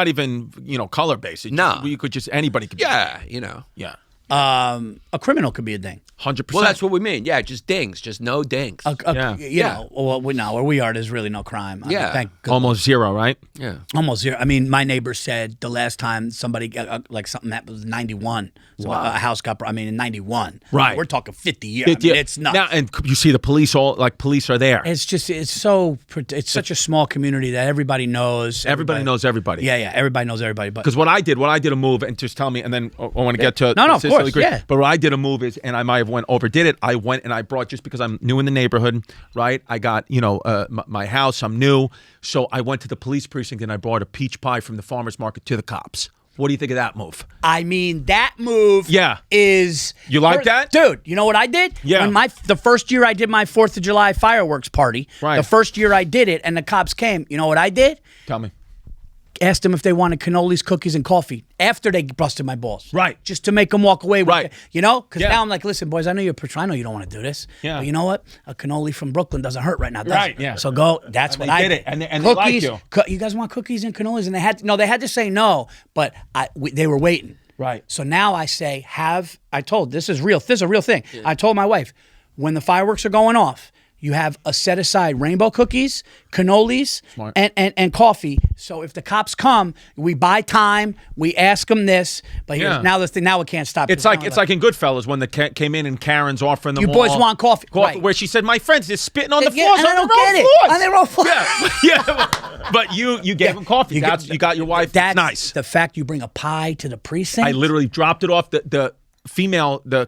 even. You know, color based. No. You could just anybody could. Yeah, you know. Yeah. A criminal could be a ding. 100%. Well, that's what we mean. Yeah, just dings, just no dings. Yeah. You know, well, where we are, there's really no crime. I mean, Yeah. thank God. Almost zero, right? Yeah. Almost zero. I mean, my neighbor said the last time somebody got like something that was 91. So a house got. I mean, in 91. Right. We're talking 50 years. I mean, it's nuts. Now, and you see the police police are there. It's just it's such a small community that everybody knows. Everybody knows everybody. Yeah, everybody knows everybody. But Because what I did a move, and just tell me, and then I want to get to No, of Sicily, course, Greek. yeah. But what I did a move is, and I might have overdid it. I went and I brought, just because I'm new in the neighborhood, right? I got my house. I'm new, so I went to the police precinct and I brought a peach pie from the farmers market to the cops. What do you think of that move? I mean, that move is... You like that? Dude, you know what I did? Yeah. When the first year I did my 4th of July fireworks party, Right. the first year I did it and the cops came, you know what I did? Tell me. Asked them if they wanted cannolis, cookies, and coffee after they busted my balls. Right. Just to make them walk away with Right. it. You know? Because Yeah. now I'm like, listen, boys, I know you don't want to do this. Yeah. But you know what? A cannoli from Brooklyn doesn't hurt right now, does Right, it? yeah. So go, that's And what they I did did. it, and they like you. You guys want cookies and cannolis? And they had to say no, but they were waiting. Right. So now I say, this is real. This is a real thing. Yeah. I told my wife, when the fireworks are going off, you have a set aside rainbow cookies, cannolis, and coffee. So if the cops come, we buy time. We ask them this. But now it can't stop. It's like in Goodfellas when came in and Karen's offering them. You boys want coffee, right. Where she said, "My friends, they're spitting on the floors." And I don't get it. On their own floors. Yeah. But you gave them coffee. You got your wife. That's nice. The fact you bring a pie to the precinct. I literally dropped it off. The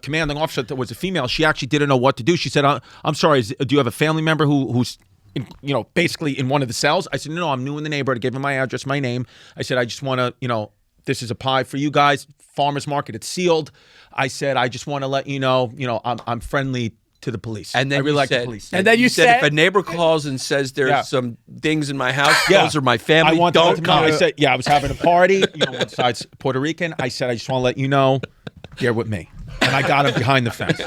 commanding officer that was a female, she actually didn't know what to do. She said, "I'm sorry, do you have a family member who's basically in one of the cells?" I said, "No, I'm new in the neighborhood." I gave him my address, my name. I said, "I just want to, this is a pie for you guys, farmers market. It's sealed." I said, "I just want to let you know, I'm friendly to the police." And then I really like said, the police. And then you said, if a neighbor calls and says there's some things in my house, those are my I family. want Don't them to know. I said, I was having a party. One side's Puerto Rican. I said, I just want to let you know, they're with me. And I got him behind the fence.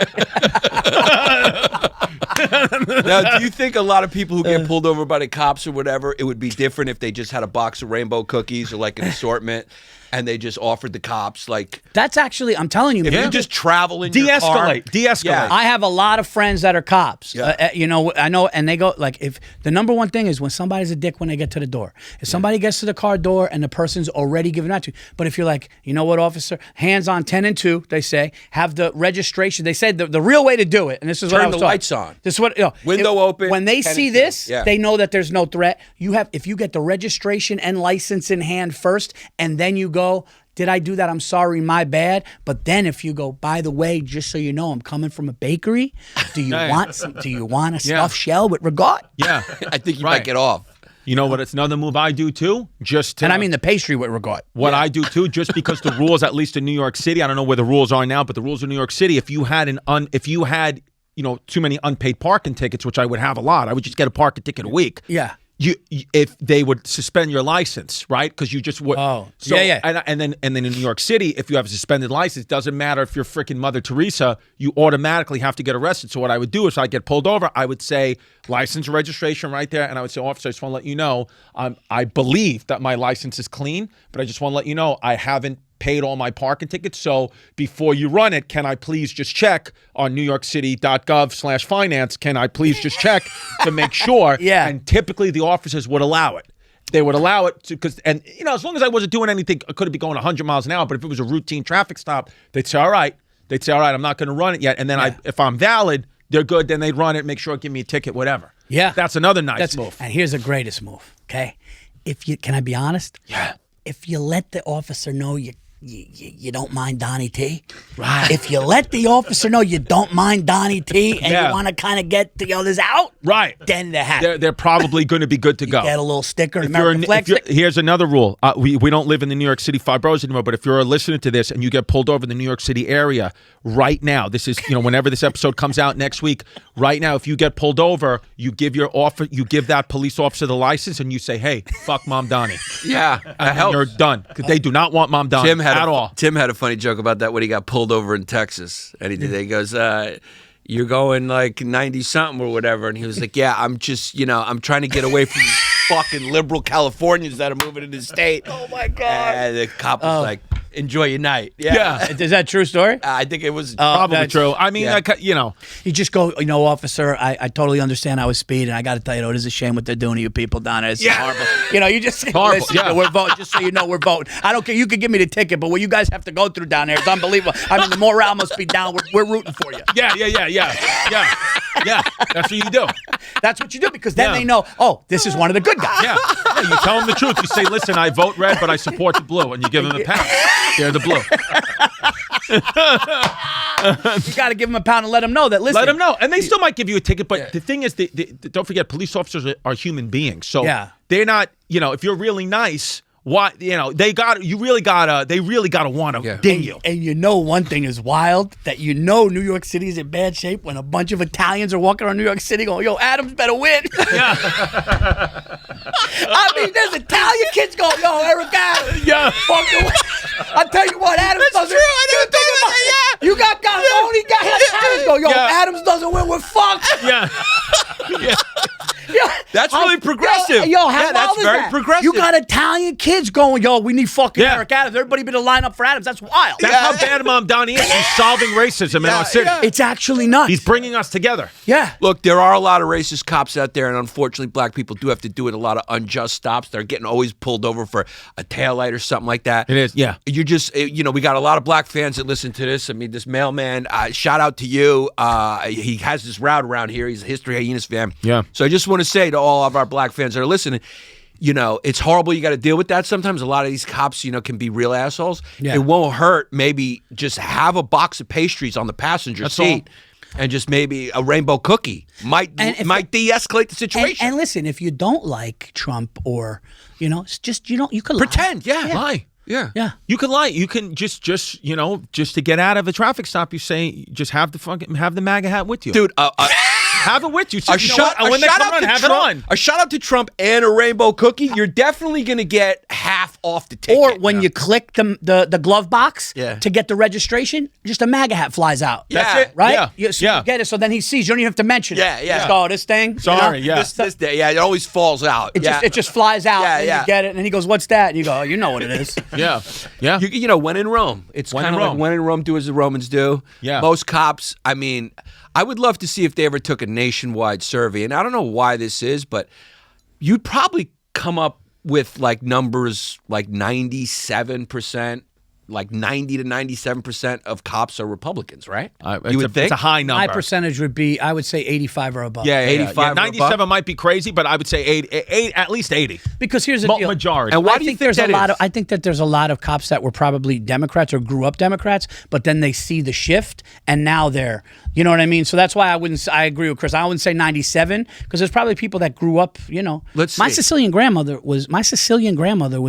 Now, do you think a lot of people who get pulled over by the cops or whatever, it would be different if they just had a box of rainbow cookies or like an assortment and they just offered the cops that's actually, I'm telling you, if you just travel in your car. De-escalate. Yeah. I have a lot of friends that are cops. Yeah. I know, and they go if the number one thing is when somebody's a dick when they get to the door. If somebody gets to the car door and the person's already giving that to you, but if you're like, you know what, officer, hands on 10 and 2, they say, have the registration. They said the real way to do it, and this is what I Turn was the taught. lights on. This is what Window open, When they 10 see and 2. this, Yeah. they know that there's no threat. If you get the registration and license in hand first, and then you go, did I do that? I'm sorry, my bad. But then if you go, by the way, just so you know, I'm coming from a bakery. Do you want a stuffed shell with regard? Yeah. I think you might get off. You know what? It's another move I do too. And I mean the pastry with regard. What I do too, just because the rules, at least in New York City, I don't know where the rules are now, but the rules in New York City, if you had too many unpaid parking tickets, which I would have a lot, I would just get a parking ticket a week. Yeah. if they would suspend your license, right? Because you just would. Oh, so, yeah. And then in New York City, if you have a suspended license, it doesn't matter if you're freaking Mother Teresa, you automatically have to get arrested. So what I would do is I get pulled over, I would say license registration right there, and I would say, officer, I just want to let you know, I believe that my license is clean, but I just want to let you know I haven't paid all my parking tickets. So before you run it, can I please just check on newyorkcity.gov/finance? Can I please just check to make sure? Yeah. And typically the officers would allow it. They would allow it to, because, and you know, as long as I wasn't doing anything, I could be going 100 miles an hour. But if it was a routine traffic stop, they'd say, all right, I'm not going to run it yet. And then if I'm valid, they're good. Then they'd run it, make sure it give me a ticket, whatever. Yeah. That's another nice move. And here's the greatest move. Okay. Can I be honest? Yeah. If you let the officer know you don't mind Donnie T. Right. If you let the officer know you don't mind Donnie T and you want to kind of get the others out, right? Then they're happy. They're probably going to be good to go. Get a little sticker. Here's another rule. We don't live in the New York City 5 boroughs anymore, but if you're listening to this and you get pulled over in the New York City area right now, this is, whenever this episode comes out next week, right now, if you get pulled over, you give that police officer the license and you say, hey, fuck Mom Donnie. Yeah. And you're done. Because they do not want Mom Donnie at all. Tim had a funny joke about that when he got pulled over in Texas. And he goes, you're going like 90 something or whatever. And he was like, yeah, I'm just, I'm trying to get away from these fucking liberal Californians that are moving into the state. Oh my God. And the cop was like, enjoy your night. Yeah. Is that a true story? I think it was probably true. I mean, you just go, officer, I totally understand I was speeding. I got to tell you, it is a shame what they're doing to you people down there. It's horrible. You just say, listen, we're voting, just so you know we're voting. I don't care. You can give me the ticket, but what you guys have to go through down there is unbelievable. I mean, the morale must be down. We're rooting for you. Yeah. That's what you do. That's what you do, because then they know, this is one of the good guys. Yeah. You tell them the truth. You say, listen, I vote red, but I support the blue. And you give them a pound. They're the blue. You got to give them a pound and let them know that, listen. Let them know. And they still might give you a ticket. But the thing is, don't forget, police officers are human beings. So they're not, if you're really nice, they really gotta want to ding you. And one thing is wild, that New York City is in bad shape when a bunch of Italians are walking around New York City going, yo, Adams better win. Yeah. I mean, there's Italian kids going, yo, Eric Adams. Yeah. I'll tell you what, Adams doesn't win. I never think about it. You got Gavoni, Italians go, yo, Adams doesn't win, we're fucked. Yeah. That's really progressive. That's very progressive. You got Italian kids going, yo, we need fucking Eric Adams. Everybody better line up for Adams. That's wild. That's how bad Mom Donnie is. He's solving racism in our city. It's actually nuts. He's bringing us together. Yeah. Look, there are a lot of racist cops out there, and unfortunately, black people do have to do it a lot of unjust stops. They're getting always pulled over for a taillight or something like that. It is, yeah. You just, we got a lot of black fans that listen to this. I mean, this mailman, shout out to you. He has this route around here. He's a History Hyenas fan. Yeah. So I just want to say to all of our black fans that are listening, it's horrible. You got to deal with that sometimes. A lot of these cops, can be real assholes. Yeah. It won't hurt. Maybe just have a box of pastries on the passenger seat. And just maybe a rainbow cookie might de-escalate the situation. And listen, if you don't like Trump or, it's just, you can pretend. Lie. Yeah. You can lie. You can just to get out of a traffic stop, you say, just have the MAGA hat with you. Dude, have it with you. So a shout out to Trump and a rainbow cookie. You're definitely going to get half off the ticket. Or when you click the glove box to get the regration, just a MAGA hat flies out. That's it, right? Yeah. You get it, so then he sees. You don't even have to mention it. Yeah. Just go, this thing. Sorry, This day, it always falls out. It just flies out. And you get it, and he goes, "What's that?" And you go, "You know what it is." Yeah. When in Rome, it's kind of like when in Rome, do as the Romans do. Yeah. Most cops, I mean, I would love to see if they ever took a nationwide survey, and I don't know why this is, but you'd probably come up with like numbers like 97%. Like 90 to 97% of cops are Republicans, right? You would think? It's a high number. My percentage would be, I would say 85 or above. Yeah, 85 or 97 above? might be crazy, but I would say 80, at least 80. Because here's the deal. Majority. And why I do you think think there's that a lot is? I think that there's a lot of cops that were probably Democrats or grew up Democrats, but then they see the shift and now they're, you know what I mean? So that's why I agree with Chris. I wouldn't say 97 because there's probably people that grew up, Let's My see. Sicilian grandmother was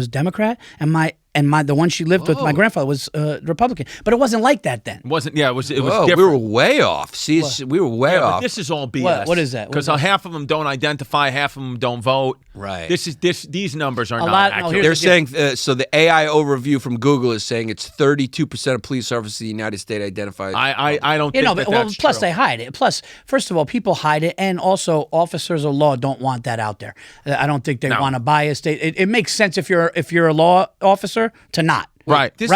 Democrat, and my And the one she lived with, my grandfather, was Republican. But it wasn't like that then. It wasn't. Yeah, it was Whoa, different. We were way off. See, we were way But off. this is all BS. What is that? Because half of them don't identify, half of them don't vote. Right. These numbers are not accurate. They're saying so. The AI overview from Google is saying it's 32% of police officers in the United States identify. I don't think that's plus true. they hide it. Plus, first of all, people hide it, and also officers of law don't want that out there. I don't think they want to bias. It makes sense if you're a law officer to not. Right. This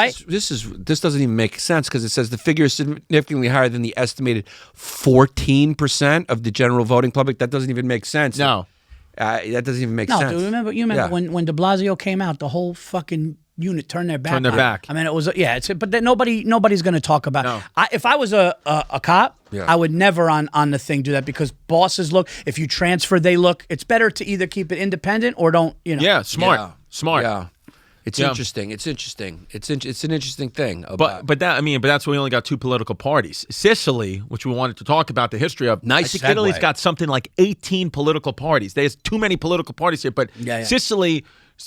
doesn't even make sense because it says the figure is significantly higher than the estimated 14% of the general voting public. That doesn't even make sense. No. That doesn't even make sense. No, dude, remember when de Blasio came out, the whole fucking unit turned their back. I mean, it was but then nobody's going to talk about. No. If I was a cop, I would never on the thing do that because bosses look. If you transfer, they look. It's better to either keep it independent or don't. Yeah, smart. Yeah. It's interesting. It's interesting. It's an interesting thing. But that's why we only got 2 political parties. Sicily, which we wanted to talk about the history of. Nice I think segue. Italy's got something like 18 political parties. There's too many political parties here. But Sicily,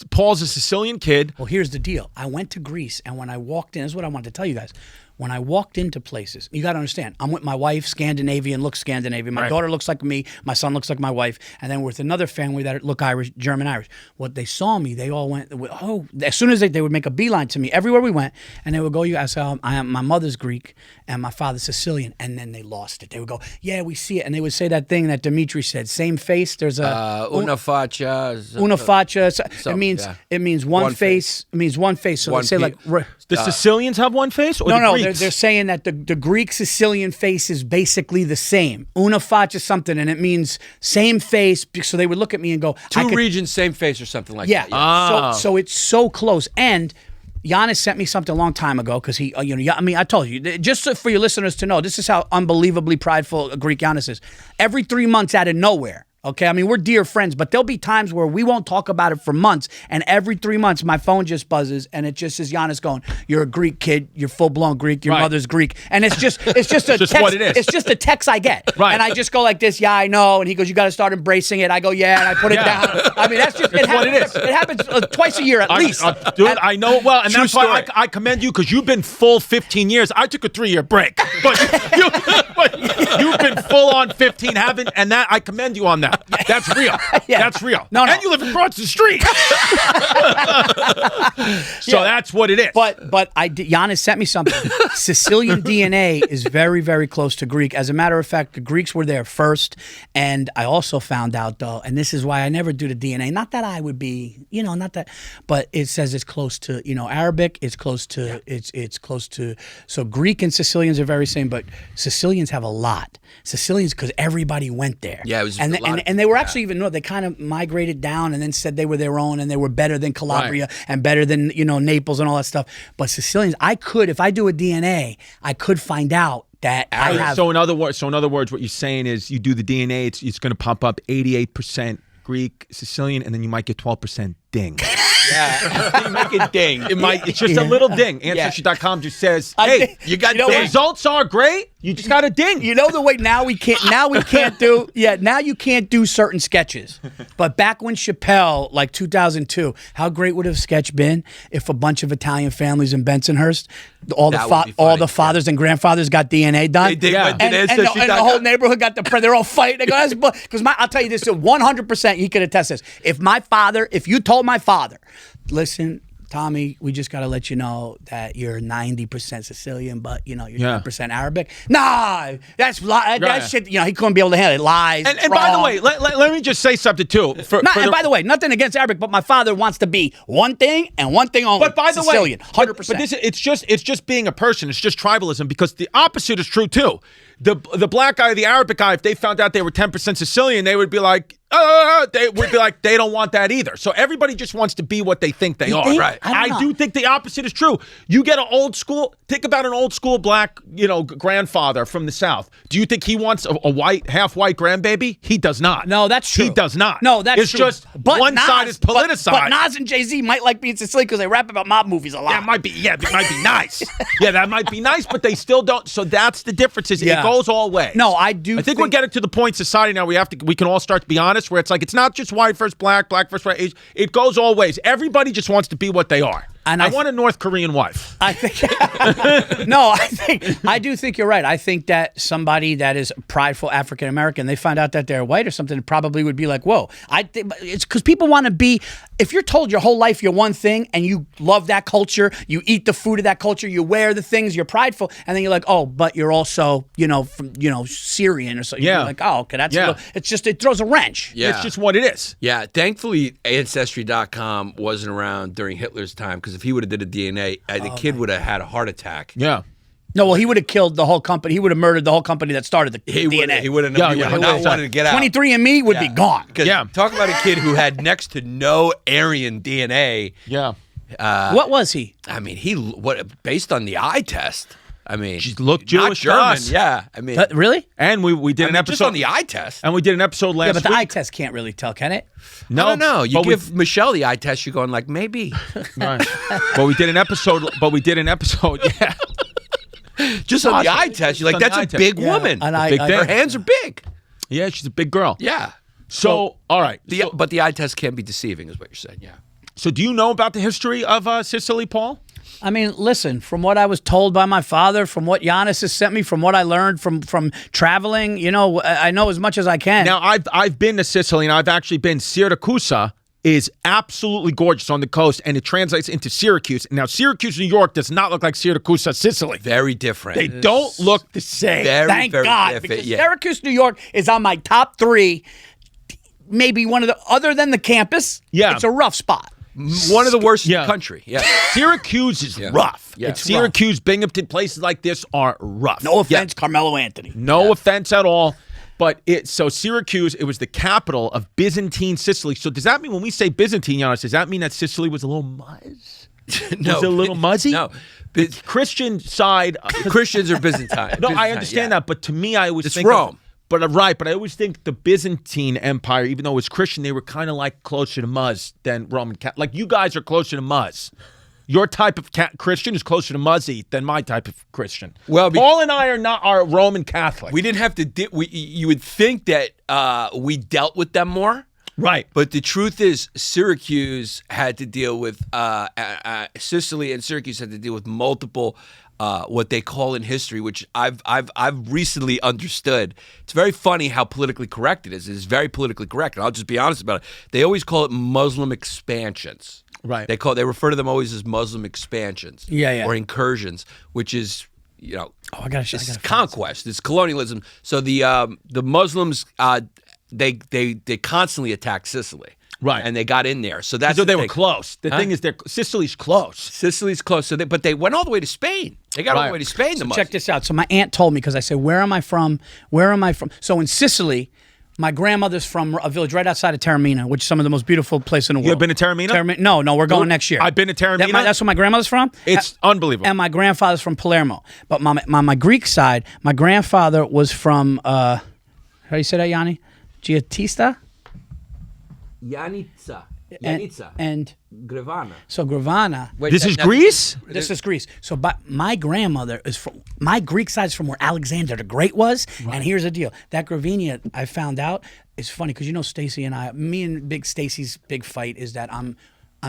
Paul's a Sicilian kid. Well, here's the deal. I went to Greece, and when I walked in, this is what I wanted to tell you guys. When I walked into places, you got to understand, I'm with my wife, Scandinavian, looks Scandinavian. My daughter looks like me. My son looks like my wife. And then with another family that look Irish, German-Irish. What they saw me, they all went, as soon as they would make a beeline to me everywhere we went, and they would go, I said, my mother's Greek, and my father's Sicilian. And then they lost it. They would go, yeah, we see it. And they would say that thing that Dimitri said, same face. There's a... una faccia. Una faccia. It means one face. It means one face. So one they say like... The Sicilians have one face? Or No, Greeks? they're saying that the Greek Sicilian face is basically the same. Una faccia something, and it means same face. So they would look at me and go, Two regions, same face or something like that. Yeah. So it's so close. And Yannis sent me something a long time ago because he, I told you, just for your listeners to know, this is how unbelievably prideful Greek Yannis is. Every 3 months out of nowhere, okay, I mean, we're dear friends, but there'll be times where we won't talk about it for months, and every 3 months my phone just buzzes, and it just says Yannis going, "You're a Greek kid, you're full-blown Greek, your mother's Greek," and it's just a just text, what it is. It's just a text I get, and I just go like this, "Yeah, I know," and he goes, "You got to start embracing it." I go, "Yeah," and I put it down. I mean, that's just what it is. It happens twice a year at least, dude. I know it well, and that's story. why I commend you because you've been full 15 years. I took a 3-year break, but you've been full on 15, and that I commend you on that. That's real. That's real. No. And you live across the street. So that's what it is. But Yannis sent me something. Sicilian DNA is very, very close to Greek. As a matter of fact, the Greeks were there first. And I also found out, though, and this is why I never do the DNA. Not that I would be, not that, but it says it's close to, Arabic. It's close to, it's close to, so Greek and Sicilians are very same, but Sicilians have a lot. Sicilians, because everybody went there. Yeah, it was and they were actually even, they kind of migrated down and then said they were their own and they were better than Calabria and better than, Naples and all that stuff. But Sicilians, if I do a DNA, I could find out that I have. So in other words, what you're saying is you do the DNA, it's going to pop up 88% Greek, Sicilian, and then you might get 12% ding. Yeah, you make it ding. It's just a little ding. Ancestry.com just says, "Hey, you got the results are great. You just got a ding." You know the way now we can't do. Yeah, now you can't do certain sketches. But back when Chappelle, like 2002, how great would a sketch been if a bunch of Italian families in Bensonhurst, all the fathers and grandfathers got DNA done, and the whole neighborhood got they're all fighting. They go, because I'll tell you this, 100%, he could attest this. If you told my father, listen, Tommy, we just got to let you know that you're 90% Sicilian, but you're 10% Arabic. Nah, that's shit. He couldn't be able to handle it. Lies. And by the way, let me just say something too. By the way, nothing against Arabic, but my father wants to be one thing and one thing only. But by the Sicilian, way, 100%. But it's just being a person. It's just tribalism because the opposite is true too. The black guy, the Arabic guy, if they found out they were 10% Sicilian, they would be like, they don't want that either. So everybody just wants to be what they think they are. Right. I do think the opposite is true. You get an old school, think about an old school black, grandfather from the South. Do you think he wants a half white grandbaby? He does not. No, that's true. He does not. No, that's true. It's just one side is politicized. But Nas and Jay-Z might like being Sicilian because they rap about mob movies a lot. Yeah, it might be nice. Yeah, that might be nice, but they still don't. So that's the difference. It goes all ways. No, I think we're getting to the point in society now we can all start to be honest, where it's like it's not just white versus black versus white. It goes all ways. Everybody just wants to be what they are. And I want a North Korean wife. I think no, I do think you're right. I think that somebody that is prideful African American, they find out that they're white or something, probably would be like, whoa. I think it's because people want to be. If you're told your whole life you're one thing and you love that culture, you eat the food of that culture, you wear the things, you're prideful, and then you're like, oh, but you're also, from Syrian or something. Yeah. You're like, oh, okay, that's a little, it's just, it throws a wrench. Yeah. It's just what it is. Yeah, thankfully, Ancestry.com wasn't around during Hitler's time, because if he would have did a DNA, the kid would have had a heart attack. Yeah. No, well, he would have killed the whole company. He would have murdered the whole company that started the DNA. He would have not wanted to get out. 23andMe would be gone. Yeah. Talk about a kid who had next to no Aryan DNA. Yeah. What was he? I mean, based on the eye test. I mean, she looked Jewish to German, us. yeah. I mean, really? And we did an episode just on the eye test. And we did an episode last Yeah, but the week. eye test can't really tell, can it? No, I don't know. You give Michelle the eye test, you're going like, maybe. Right. But we did an episode. Yeah. Just on the eye test, you're like, that's a big woman. Her hands are big. Yeah, she's a big girl. Yeah. So, all right. But the eye test can be deceiving, is what you're saying. Yeah. So, do you know about the history of Sicily, Paul? I mean, listen, from what I was told by my father, from what Yannis has sent me, from what I learned from traveling, I know as much as I can. Now, I've been to Sicily, and I've actually been. Siracusa is absolutely gorgeous on the coast, and it translates into Syracuse. Now, Syracuse, New York does not look like Siracusa, Sicily. Very different. They don't look the same. Thank God, different, because Syracuse, New York is on my top 3, maybe one of the, other than the campus. Yeah. It's a rough spot. One of the worst in the country. Yeah. Syracuse is rough. Yeah. Syracuse, Binghamton, places like this are rough. No offense, Carmelo Anthony. No offense at all. But so Syracuse, it was the capital of Byzantine Sicily. So does that mean when we say Byzantine, Yannis, does that mean that Sicily was a little No. Was it a little muzzy? No. The Christian side. Christians are Byzantine. No, I understand that. But to me, I always think Rome. But I always think the Byzantine Empire, even though it was Christian, they were kind of like closer to Muzz than Roman Catholic. Like you guys are closer to Muzz. Your type of Christian is closer to Muzzy than my type of Christian. Well, Paul and I are Roman Catholic. We didn't have to. You would think that we dealt with them more, right? But the truth is, Syracuse had to deal with Sicily, and Syracuse had to deal with multiple. What they call in history, which I've recently understood. It's very funny how politically correct it is. It's very politically correct, and I'll just be honest about it. They always call it Muslim expansions. Right. They refer to them always as Muslim expansions. Yeah. Or incursions, which is it's conquest. It's colonialism. So the Muslims they constantly attack Sicily. Right. And they got in there. So that's they were close. The thing is, Sicily's close. Sicily's close. But they went all the way to Spain. They got all the way to Spain. So check this out. So my aunt told me, because I said, where am I from? So in Sicily, my grandmother's from a village right outside of Taormina, which is some of the most beautiful place in the world. You have been to Taormina? No, we're going next year. I've been to Taormina. That's where my grandmother's from? It's unbelievable. And my grandfather's from Palermo. But my Greek side, my grandfather was from, how do you say that, Yanni? Giatista? Yanitsa. And Grevana. So Grevana. This is Greece? This is Greece. So my grandmother is from, my Greek side is from where Alexander the Great was. Right. And here's the deal. That Grevania, I found out, is funny because Stacy and I, me and Big Stacy's big fight is that I'm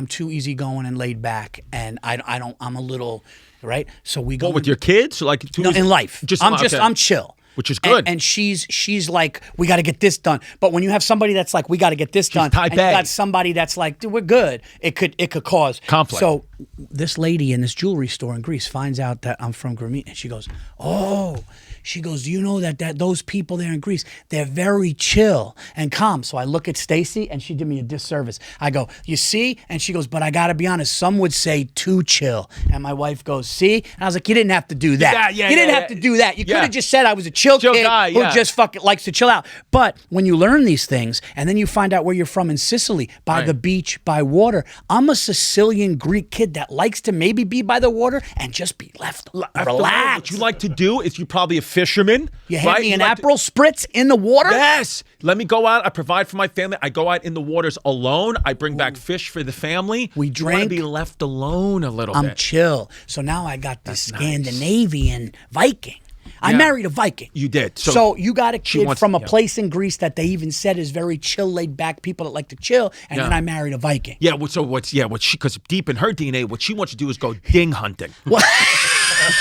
too easygoing and laid back, and I'm a little, right? So we go with your kids? In life. I'm chill. Which is good. And she's like, we got to get this done. But when you have somebody that's like, we got to get this done, type and you A. got somebody that's like, dude, we're good, it could cause conflict. So this lady in this jewelry store in Greece finds out that I'm from Gremina, and she goes, oh. She goes, do you know that those people there in Greece, they're very chill and calm. So I look at Stacy, and she did me a disservice. I go, you see? And she goes, but I got to be honest, some would say too chill. And my wife goes, see? And I was like, you didn't have to do that. You didn't have to do that. You could have just said I was a chill kid guy, who just fucking likes to chill out. But when you learn these things, and then you find out where you're from in Sicily, by the beach, by water, I'm a Sicilian Greek kid that likes to maybe be by the water and just be left relaxed. What you like to do is you probably fisherman. You hand me an Aperol spritz in the water? Yes. Let me go out. I provide for my family. I go out in the waters alone. I bring back fish for the family. We drink. You want to be left alone a little bit. I'm chill. So now I got this Scandinavian Viking. I married a Viking. You did. So you got a kid from a place in Greece that they even said is very chill, laid back, people that like to chill, and then I married a Viking. Yeah, because deep in her DNA, what she wants to do is go ding hunting. What?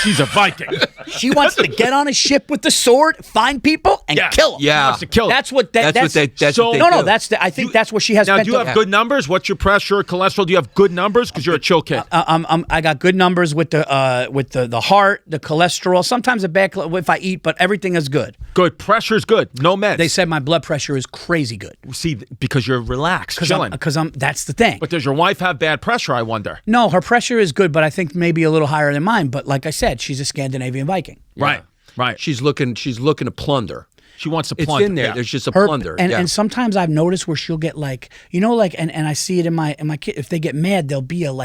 She's a Viking. She wants to get on a ship with the sword, find people, and kill them. Yeah. She wants to kill them. That's what they do. I think that's what she has. Now, do you have good numbers? What's your pressure, cholesterol? Do you have good numbers? Because you're a chill kid. I got good numbers with the heart, the cholesterol. Sometimes a bad if I eat, but everything is good. Good. Pressure's good. No meds. They said my blood pressure is crazy good. See, because you're relaxed, chilling. Because that's the thing. But does your wife have bad pressure, I wonder? No, her pressure is good, but I think maybe a little higher than mine. But like I said, she's a Scandinavian Viking. Right. Right. She's looking to plunder. She wants to plunder. It's in there. There's just a plunder. And sometimes I've noticed where she'll get and I see it in my kid. If they get mad, there'll be I'm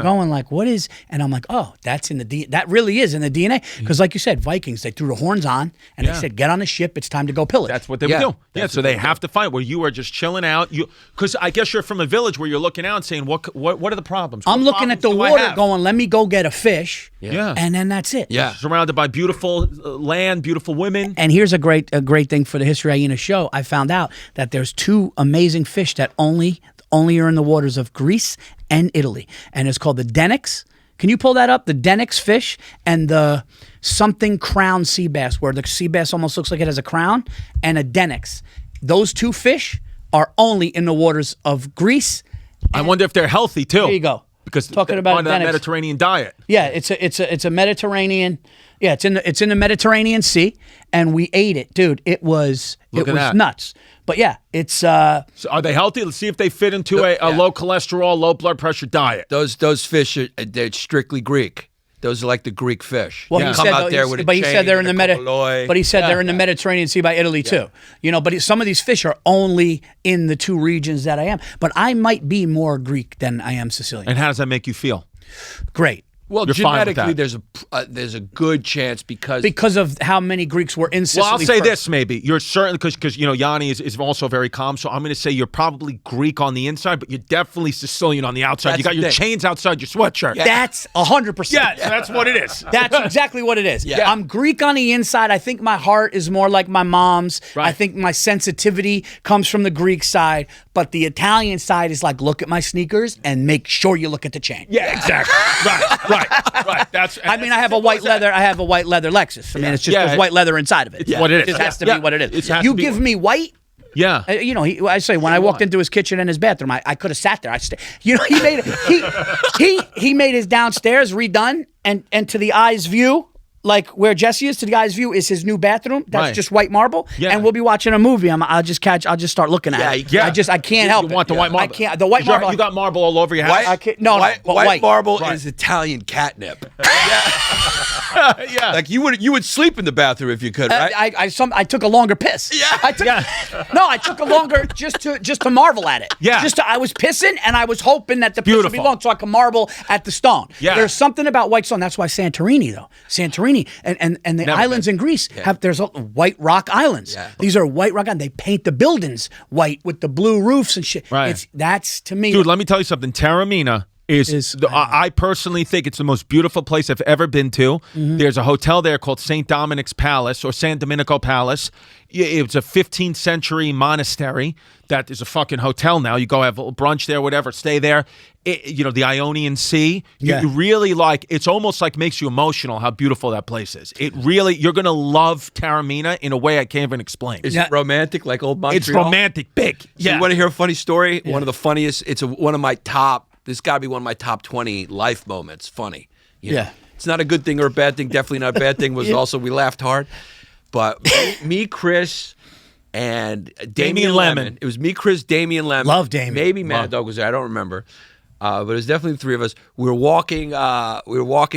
going like, what is? And I'm like, oh, that's in the DNA. That really is in the DNA. Because like you said, Vikings, they threw the horns on and they said, get on the ship. It's time to go pillage. That's what they would do. Yeah, so they have to fight. Where you are just chilling out. Because I guess you're from a village where you're looking out and saying, what are the problems? I'm looking at the water, going, let me go get a fish. Yeah. And then that's it. Yeah. Surrounded by beautiful land, beautiful women. And here's a great thing for the History Hyenas show. I found out that there's two amazing fish that only are in the waters of Greece and Italy, and it's called the Denix. Can you pull that up? The Denix fish and the something crown sea bass, where the sea bass almost looks like it has a crown, and a Denix. Those two fish are only in the waters of Greece. I wonder if they're healthy too. There you go. Because talking about that Mediterranean diet. Yeah, it's a Mediterranean. Yeah, it's in the Mediterranean Sea, and we ate it, dude. It was nuts. But yeah, it's. So are they healthy? Let's see if they fit into a low cholesterol, low blood pressure diet. Those fish they're strictly Greek. Those are like the Greek fish. Well, he said they're in the But he said they're in the Mediterranean Sea by Italy too. But some of these fish are only in the two regions that I am. But I might be more Greek than I am Sicilian. And how does that make you feel? Great. Well, You're genetically, there's a good chance because of how many Greeks were in Sicily. Well, I'll say this maybe. You're certain because Yanni is also very calm. So I'm going to say you're probably Greek on the inside, but you're definitely Sicilian on the outside. You got your chains outside your sweatshirt. Yeah. That's 100%. Yeah, that's what it is. That's exactly what it is. Yeah. I'm Greek on the inside. I think my heart is more like my mom's. Right. I think my sensitivity comes from the Greek side, but the Italian side is like, look at my sneakers and make sure you look at the chain. Yeah, exactly. Right. I have a white leather Lexus. I mean, it's just there's white leather inside of it. It's what it is. It just has to be what it is. You give me white. Yeah. I say when I walked into his kitchen and his bathroom, I could have sat there. He made his downstairs redone and to the eye's view. Like where Jesse is, to the guy's view, is his new bathroom. That's just white marble. Yeah. And we'll be watching a movie. I'll just start looking at it. Yeah. I can't help it. You want the white marble. I can't. The white marble. You got marble all over your house? White marble is Italian catnip. Yeah. Like you would sleep in the bathroom if you could, right? I took a longer piss. Yeah. I took a longer just to marvel at it. Yeah. I was pissing and I was hoping that the piss would be long so I could marvel at the stone. Yeah. There's something about white stone. That's why Santorini and the islands in Greece there's white rock islands. Yeah. These are white rock islands. They paint the buildings white with the blue roofs and shit. Right. That's to me. Dude, let me tell you something. Taormina I personally think it's the most beautiful place I've ever been to. Mm-hmm. There's a hotel there called St. Dominic's Palace or San Domenico Palace. It's a 15th century monastery that is a fucking hotel now. You go have a brunch there, whatever, stay there. The Ionian Sea. You really it's almost like makes you emotional how beautiful that place is. It really, you're going to love Taormina in a way I can't even explain. Is it romantic like old Montreal? It's romantic, big. So you want to hear a funny story? Yeah. One of the funniest, one of my top, this got to be one of my top 20 life moments. Funny. It's not a good thing or a bad thing. Definitely not a bad thing. Was also, we laughed hard. But me, Chris, and Damian Lemon. It was me, Chris, Damian Lemon. Love Damian. Maybe Mad Dog was there. I don't remember. But it was definitely the three of us. We were walking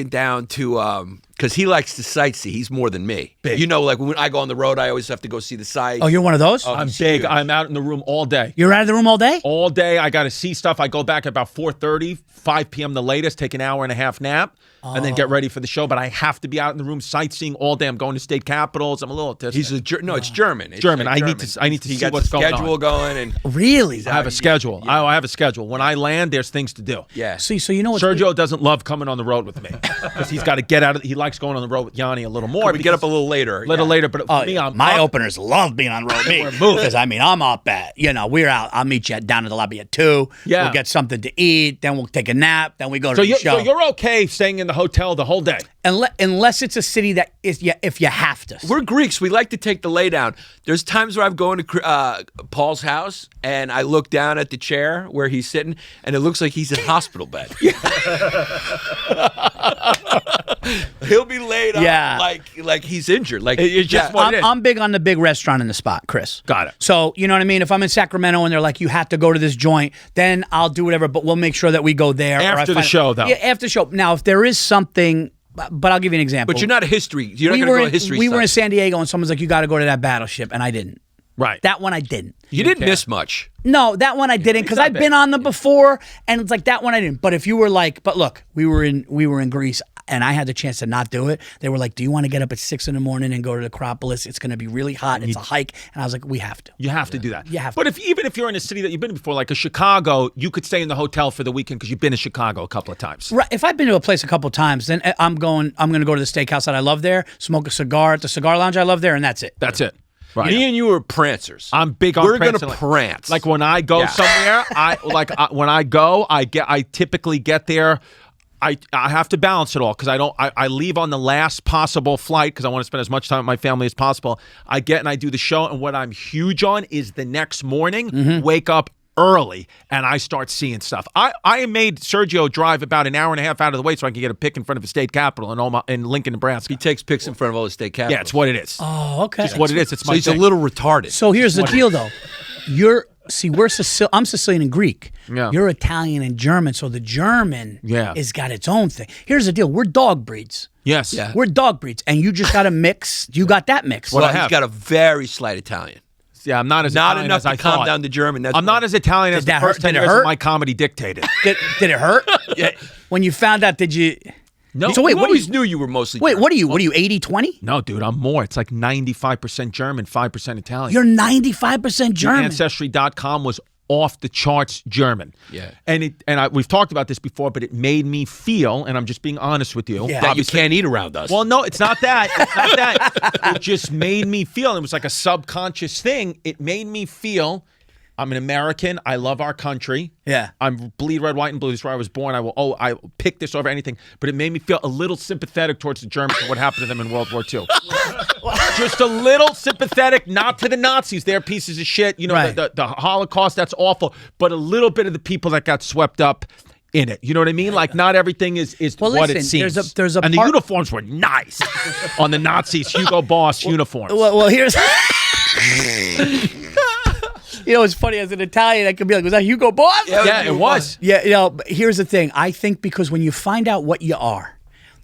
down to because he likes to sightsee. He's more than me. Big. Like when I go on the road, I always have to go see the sights. Oh, you're one of those? I'm big. Huge. I'm out in the room all day. You're out of the room all day? All day. I got to see stuff. I go back at about 4:30, 5 p.m. the latest, take an hour and a half nap, and then get ready for the show. But I have to be out in the room sightseeing all day. I'm going to state capitals. I'm a little autistic. It's German. It's German. I need to see what's going on. Schedule going and really. I have a schedule. Yeah. I have a schedule. When I land, there's things to do. Yeah. See, so you know what? Sergio doesn't love coming on the road with me because he's got to get out of. He likes going on the road with Yanni a little more. We get up a little later. But for me, my openers love being on road. Me, because I mean, I'm up at we're out. I'll meet you down at the lobby at 2. Yeah, we'll get something to eat. Then we'll take a nap. Then we go to the show. So you're okay staying in the hotel the whole day, unless it's a city that is if you have to. We're Greeks. We like to take the lay down. There's times where I've gone to Paul's house and I look down at the chair where he's sitting, and it looks like he's in a hospital bed. He'll be laid up like he's injured. Like it's just what it is. I'm big on the big restaurant in the spot, Chris. Got it. So you know what I mean? If I'm in Sacramento and they're like, you have to go to this joint, then I'll do whatever, but we'll make sure that we go there. After the show, though. Yeah, after the show. Now, if there is something, but I'll give you an example. But you're not a history. You're not going to go to history. We were in San Diego and someone's like, you got to go to that battleship, and I didn't. Right. That one I didn't. You didn't miss much. No, that one I didn't because I've been on them before, and it's like that one I didn't. But if you were like, but look, we were in Greece, and I had the chance to not do it. They were like, do you want to get up at 6 a.m. and go to the Acropolis? It's going to be really hot. It's a hike. And I was like, we have to. You have to do that. You have to. But even if you're in a city that you've been before, like a Chicago, you could stay in the hotel for the weekend because you've been to Chicago a couple of times. Right. If I've been to a place a couple of times, then I'm going to go to the steakhouse that I love there, smoke a cigar at the cigar lounge I love there, and that's it. That's it. Right. Me and you are prancers. I'm big on We're prancing. going to prance. Like when I go somewhere, when I go, I typically get there. I have to balance it all because I leave on the last possible flight because I want to spend as much time with my family as possible. I get and I do the show, and what I'm huge on is the next morning, wake up early, and I start seeing stuff. I made Sergio drive about an hour and a half out of the way so I can get a pic in front of the state capitol in Lincoln, Nebraska. He takes pics in front of all the state capitals. Yeah, it's what it is. Oh, okay. It's what it is. It's my he's thing. a little retarded. So here's the deal, though. I'm Sicilian and Greek. Yeah. You're Italian and German, so the German is got its own thing. Here's the deal. We're dog breeds. Yes. Yeah. We're dog breeds, and you just got a mix. You got that mix. Well, he's got a very slight Italian. Yeah, I'm not as Not Italian enough as I to calm thought. down the German. I'm not as Italian as the that first hurt? 10 Did it years hurt? of my comedy dictated. Did it hurt? Yeah. When you found out, did you? No. So wait, we always knew you were mostly Wait, German. what are you? 80-20? No, dude, I'm more. It's like 95% German, 5% Italian. You're 95% German. Ancestry.com was off the charts German. Yeah. And we've talked about this before, but it made me feel, and I'm just being honest with you. Yeah. That you can't eat around us. Well, no, it's not that. It's not that. It just made me feel, it was like a subconscious thing. It made me feel I'm an American. I love our country. Yeah. I'm bleed red, white, and blue. This is where I was born. I will pick this over anything. But it made me feel a little sympathetic towards the Germans and what happened to them in World War II. Just a little sympathetic, not to the Nazis. They're pieces of shit. You know, Right. the Holocaust, that's awful. But a little bit of the people that got swept up in it. You know what I mean? Like, not everything is Well, what listen, it seems. there's a and the part- uniforms were nice on the Nazis' Hugo Boss uniforms. Well, here's. You know, it's funny, as an Italian, I could be like, was that Hugo Boss? Yeah, it was. Yeah, you know, but here's the thing. I think because when you find out what you are,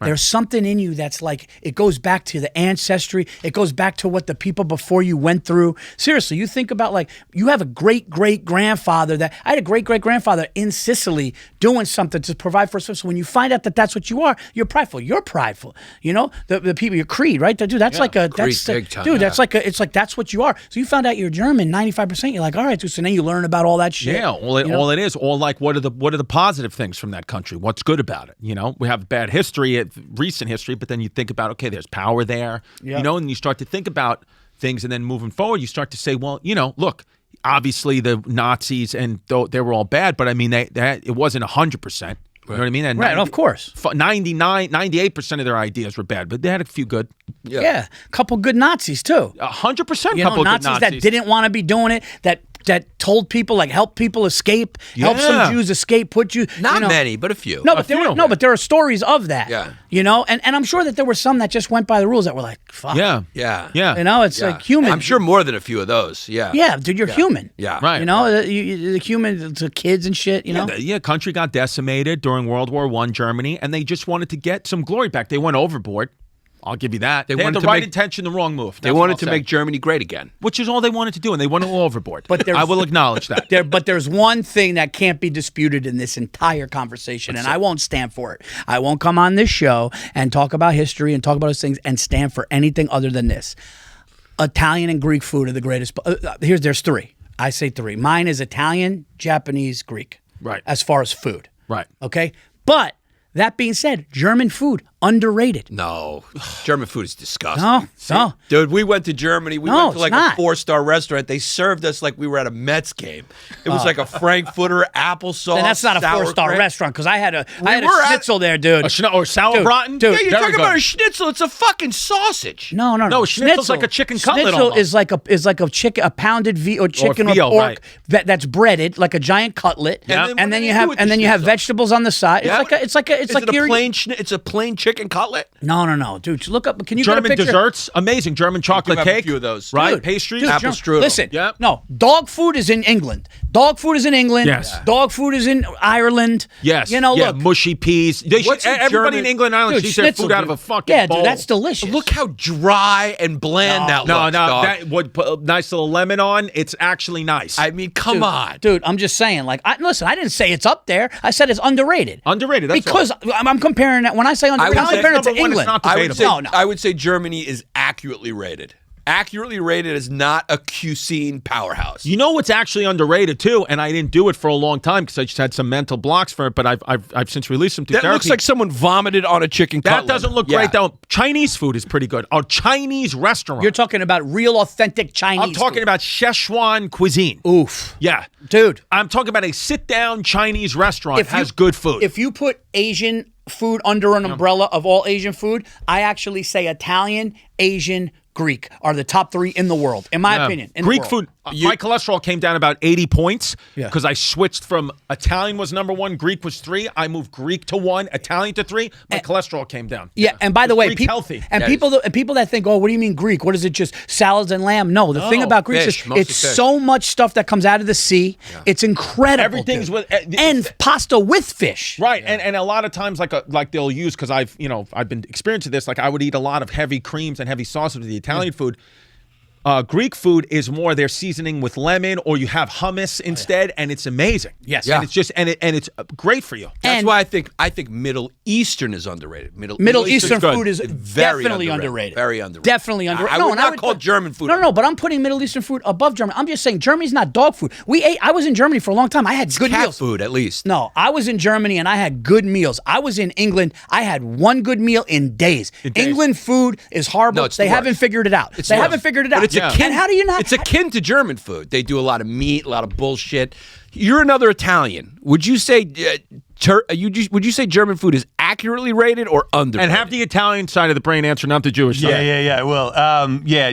there's something in you that's like, it goes back to the ancestry. It goes back to what the people before you went through. Seriously, you think about, like, you have a great-great-grandfather I had a great-great-grandfather in Sicily doing something to provide for us. So when you find out that that's what you are, you're prideful. You're prideful. You know, the people, your creed, right? Dude, that's like a, that's, big time, dude, yeah. that's like it's like, that's what you are. So you found out you're German, 95%. You're like, all right, dude, so then you learn about all that shit. Yeah, all it is, all like, what are the positive things from that country? What's good about it? You know, we have bad history, recent history, but then you think about, okay, there's power there, you know, and you start to think about things, and then moving forward, you start to say, well, you know, look, obviously the Nazis, and they were all bad, but I mean, it wasn't 100%. You know what I mean? And Right, of course. 98% of their ideas were bad, but they had a few good. Yeah, a couple good Nazis too. 100% You couple know, good Nazis Nazis. that didn't want to be doing it, that told people, like, help people escape, help some Yeah. Jews escape, put you. Not you know, many, but a few. No, but there are stories of that. Yeah. You know, and I'm sure that there were some that just went by the rules that were like, fuck. Yeah. Yeah. Yeah. You know, it's like human. I'm sure more than a few of those. Yeah. Yeah, dude, you're human. Yeah. Right. You know, the human, the kids and shit, you know? The country got decimated during World War I, Germany, and they just wanted to get some glory back. They went overboard. I'll give you that. They had wanted the to right make- intention, the wrong move. They That's what wanted I'll to say. make Germany great again. Which is all they wanted to do, and they went all overboard. But I will acknowledge that. But there's one thing that can't be disputed in this entire conversation, and I won't stand for it. I won't come on this show and talk about history and talk about those things and stand for anything other than this. Italian and Greek food are the greatest. There's three. I say three. Mine is Italian, Japanese, Greek. Right. As far as food. Right. Okay? But that being said, German food, Underrated. No, German food is disgusting. No. Dude, we went to Germany. We No, went to like it's not. a 4-star restaurant. They served us like we were at a Mets game. It was like a Frankfurter applesauce. And that's not a 4-star sauerkraut. restaurant because I had a were at- schnitzel there, dude. Or sauerbraten. Dude, Yeah, you're Very talking about good. a schnitzel. It's a fucking sausage. No. No, schnitzel's like a chicken cutlet Schnitzel almost. is like a chicken, a pounded veal or chicken or veal, pork right. that's breaded like a giant cutlet. Yeah. And then you What do have with and the then you have schnitzel? vegetables on the side. Yeah. It's like Is it a plain? It's a plain chicken cutlet. No, dude. Look up. Can you get a German picture? desserts, amazing. German chocolate have a cake. few of those. Right? Dude, Pastries. dude, Apple strudel. Listen, Yep. no, dog food is in England. Dog food is in England. Yes. Yeah. Dog food is in Ireland. Yes. You know, yeah, look. mushy peas. What's in everybody German- in England and Ireland Dude, eats their schnitzel, food out of dude. a fucking Yeah, bowl. dude, that's delicious. Look how dry and bland that No, looks, dog. that would put a nice little lemon on. It's actually nice. I mean, come on. Dude, I'm just saying, like, listen, I didn't say it's up there. I said it's underrated. Underrated. That's because I'm comparing that. When I say underrated, I'm would say comparing it to number one, it's England. not I would say debatable. No. I would say Germany is accurately rated. Accurately rated is not a cuisine powerhouse. You know what's actually underrated too, and I didn't do it for a long time because I just had some mental blocks for it. But I've since released them through that therapy. looks like someone vomited on a chicken that cutlet. doesn't look Yeah. great though. Chinese food is pretty good. A Chinese restaurant. You're talking about real, authentic Chinese. I'm talking food. about Szechuan cuisine. Oof, Yeah, dude. I'm talking about a sit-down Chinese restaurant has good food. If you put Asian food under an umbrella of all Asian food, I actually say Italian, Asian, Greek are the top 3 in the world, in my opinion. In the Greek world. food, my cholesterol came down about 80 points Yeah. because I switched from Italian was number 1, Greek was 3. I moved Greek to 1, Italian to 3. My cholesterol came down. Yeah, and by the way, Greek's healthy. And people that think, oh, what do you mean Greek? What is it? Just salads and lamb? No, the thing about Greek fish, is mostly it's fish. so much stuff that comes out of the sea. It's incredible. Everything's dude. with- and pasta with fish. Right, and a lot of times like they'll use because I've been experiencing this. Like I would eat a lot of heavy creams and heavy sauces with the Italian food. Greek food is more their seasoning with lemon, or you have hummus instead, and it's amazing. Yes. and it's just and it's great for you. That's And- why I think Middle Eastern is underrated. Middle Eastern good. food is Very definitely underrated. underrated. Very underrated. Definitely underrated. I would and not call German food No, but I'm putting Middle Eastern food above German. I'm just saying Germany's not dog food. I was in Germany for a long time. I had good cat meals. food at least. No, I was in Germany and I had good meals. I was in England. I had one good meal in days. England food is horrible. No, it's the they haven't worst. figured it out. They worse. haven't figured it out. But it's akin, And how do you not? It's akin to German food. They do a lot of meat, a lot of bullshit. You're another Italian. Would you say would you say German food is accurately rated or underrated? And have the Italian side of the brain answer, not the Jewish side. Yeah. Well,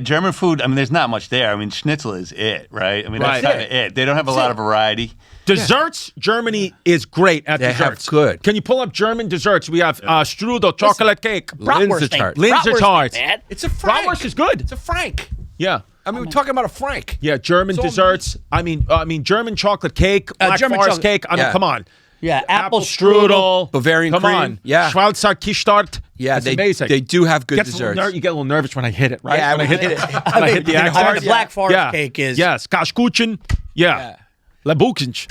German food, I mean, there's not much there. I mean, schnitzel is it, right? I mean, that's Right. kind of it. They don't have a lot of variety. Desserts, Germany is great at They have desserts. good. Can you pull up German desserts? We have strudel, chocolate cake. Bratwurst Linzer ain't- Linzer Bratwurst tarts. ain't bad. It's a frank. Bratwurst is good. It's a frank. Yeah. I mean, we're talking about a frank. Yeah, German It's all desserts. I mean, German chocolate cake, Black German Forest chocolate- cake. I mean, Yeah. come on. Yeah, apple strudel, Bavarian come cream. on, Yeah. Schwarzer Kischtart. Yeah, it's they amazing. They do have good Gets a little desserts. you get a little nervous when I hit it, right? Yeah, when I hit when it. you When I hit the And accent. the Black Forest cake is. Yes, Kaschkuchen. Yeah. Lebuchench.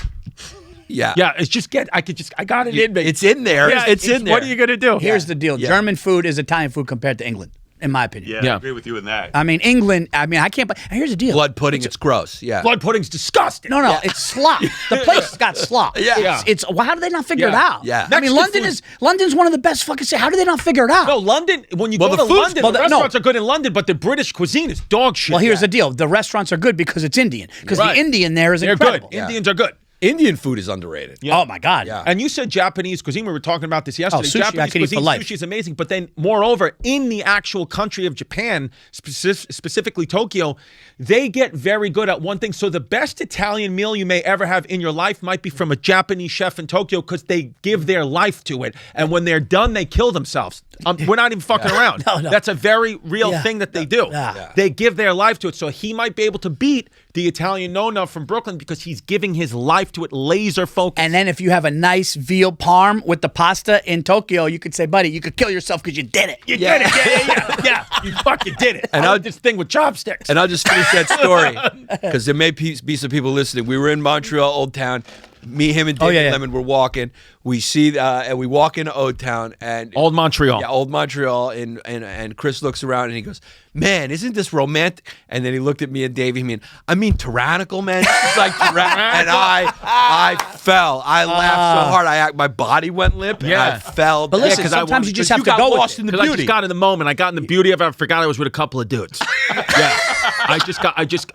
Yeah. Yeah, it's just I got it in me. It's in there. Yeah, it's in there. What are you gonna do? Here's the deal. Yeah. German food is Italian food compared to England, in my opinion. Yeah, Yeah. I agree with you in that. I mean, England, I can't. Here's the deal. Blood pudding. It's gross. Yeah. Blood pudding's disgusting. No, it's slop. The place got slop. Yeah. It's well, how do they not figure it Yeah. out? Yeah. I mean, Mexican London's one of the best fucking cities. How do they not figure it out? No, London. When you Well, go the to food's- London, well, the no. restaurants are good in London, but the British cuisine is dog shit. Well, here's the deal. The restaurants are good because it's Indian. Because Right. the Indian there is They're incredible. good. Indians are good. Indian food is underrated. Oh my God. Yeah. And you said Japanese cuisine. We were talking about this yesterday. sushi, I Japanese could eat for cuisine, life. sushi is amazing. But then, moreover, in the actual country of Japan, specifically Tokyo, they get very good at one thing. So the best Italian meal you may ever have in your life might be from a Japanese chef in Tokyo because they give their life to it. And when they're done, they kill themselves. We're not even fucking around. No. That's a very real Yeah. thing that they do. Yeah. They give their life to it. So he might be able to beat the Italian Nona from Brooklyn because he's giving his life to it, laser focused. And then if you have a nice veal parm with the pasta in Tokyo, you could say, buddy, you could kill yourself because you did it. You did it. Yeah. You fucking did it. And I I'll- did this thing with chopsticks. And I'll just finish that story because there may be some people listening. We were in Montreal, Old Town. Me, him, and David Lemon were walking. We see, and we walk into Old Town and Old Montreal. Yeah, Old Montreal. And Chris looks around and he goes, "Man, isn't this romantic?" And then he looked at me and Davey. I mean, tyrannical, man. This is like tyrannical. And I fell. I laughed so hard. My body went limp. And I fell. But listen, sometimes you just have to go lost with in the Because beauty. I just got in the moment. I got in the beauty of it. I forgot I was with a couple of dudes.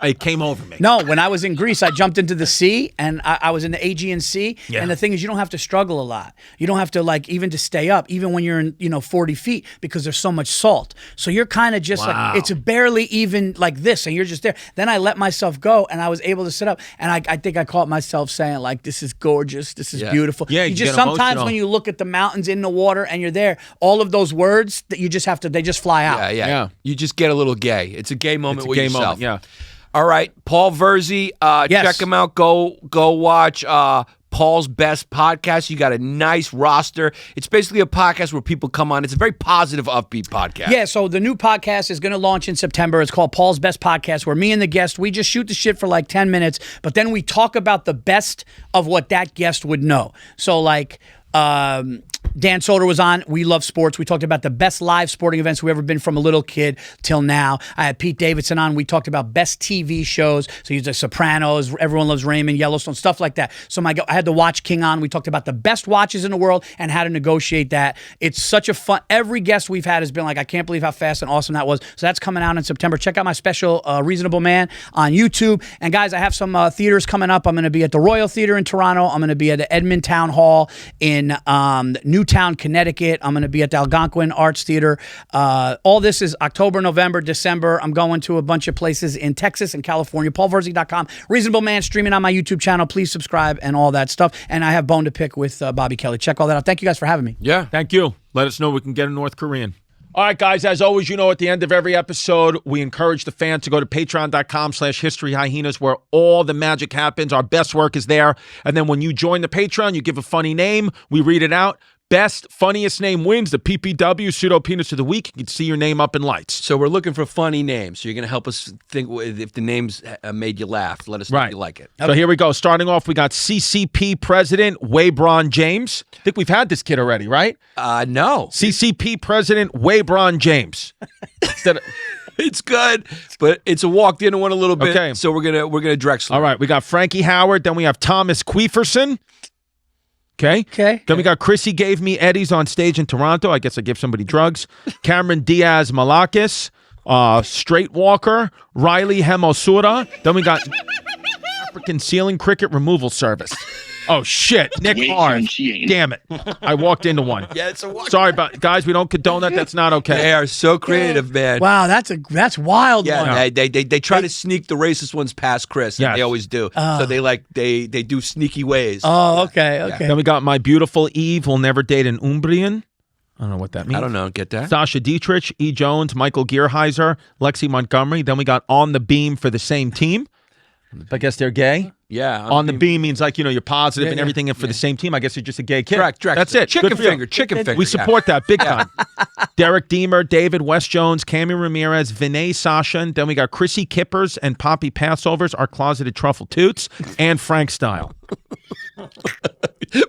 It came over me. No, when I was in Greece, I jumped into the sea, and I was in the Aegean Sea. Yeah. And the thing is, you don't have to struggle a lot. You don't have to even to stay up, even when you're in 40 feet, because there's so much salt. So you're kind of just like, it's barely even like this, and you're just there. Then I let myself go, and I was able to sit up, and I think I caught myself saying like, "This is gorgeous. This is beautiful." Yeah, you you just get sometimes emotional. when you look at the mountains in the water and you're there, all of those words that you just have to, they just fly out. Yeah. You just get a little gay. It's a gay moment with yourself. Yeah. All right, Paul Virzi, check him out. Go watch Paul's Best Podcast. You got a nice roster. It's basically a podcast where people come on. It's a very positive, upbeat podcast. Yeah, so the new podcast is going to launch in September. It's called Paul's Best Podcast, where me and the guest, we just shoot the shit for like 10 minutes, but then we talk about the best of what that guest would know. So like Dan Soder was on. We love sports. We talked about the best live sporting events we've ever been from a little kid till now. I had Pete Davidson on. We talked about best TV shows. So he's The Sopranos, Everyone Loves Raymond, Yellowstone, stuff like that. So I had the Watch King on. We talked about the best watches in the world and how to negotiate that. It's such a fun. Every guest we've had has been like, I can't believe how fast and awesome that was. So that's coming out in September. Check out my special Reasonable Man on YouTube. And guys, I have some theaters coming up. I'm going to be at the Royal Theater in Toronto. I'm going to be at the Edmund Town Hall in Newtown, Connecticut. I'm going to be at the Algonquin Arts Theater. All this is October, November, December. I'm going to a bunch of places in Texas and California. PaulVirzi.com. Reasonable Man streaming on my YouTube channel. Please subscribe and all that stuff. And I have Bone to Pick with Bobby Kelly. Check all that out. Thank you guys for having me. Yeah. Thank you. Let us know we can get a North Korean. All right, guys, as always, at the end of every episode, we encourage the fans to go to patreon.com/historyhyenas, where all the magic happens. Our best work is there. And then when you join the Patreon, you give a funny name. We read it out. Best, funniest name wins the PPW Pseudo Penis of the Week. You can see your name up in lights. So we're looking for funny names. So you're going to help us think if the names made you laugh. Let us know if you like it. So here we go. Starting off, we got CCP President Waybron James. I think we've had this kid already, right? No. CCP President Waybron James. It's good, but it's a walked into one a little bit. Okay. So we're gonna Drexler. All right, we got Frankie Howard. Then we have Thomas Queeferson. Okay. Then we got Chrissy Gave Me Eddies on stage in Toronto. I guess I give somebody drugs. Cameron Diaz Malakis. Straight Walker. Riley Hemosura. Then we got African Ceiling Cricket Removal Service. Oh, shit. Nick Hard. Damn it. I walked into one. Yeah, it's a walk. Sorry about guys, we don't condone that. That's not okay. They are so creative, man. Wow, that's wild. Yeah, they try to sneak the racist ones past Chris. Yes. They always do. So they do sneaky ways. Oh, okay. Then we got My Beautiful Eve Will Never Date an Umbrian. I don't know what that means. I don't know. Get that? Sasha Dietrich, E. Jones, Michael Gearheiser, Lexi Montgomery. Then we got On the Beam for the same team. I guess they're gay. Yeah. On the beam means like, you're positive and everything. And for the same team, I guess you're just a gay kid. Correct. That's it. Chicken Good for you. finger. We support that big time. Derek Deemer, David West Jones, Cami Ramirez, Vinay Sashan. Then we got Chrissy Kippers and Poppy Passovers, our closeted truffle toots, and Frank Style.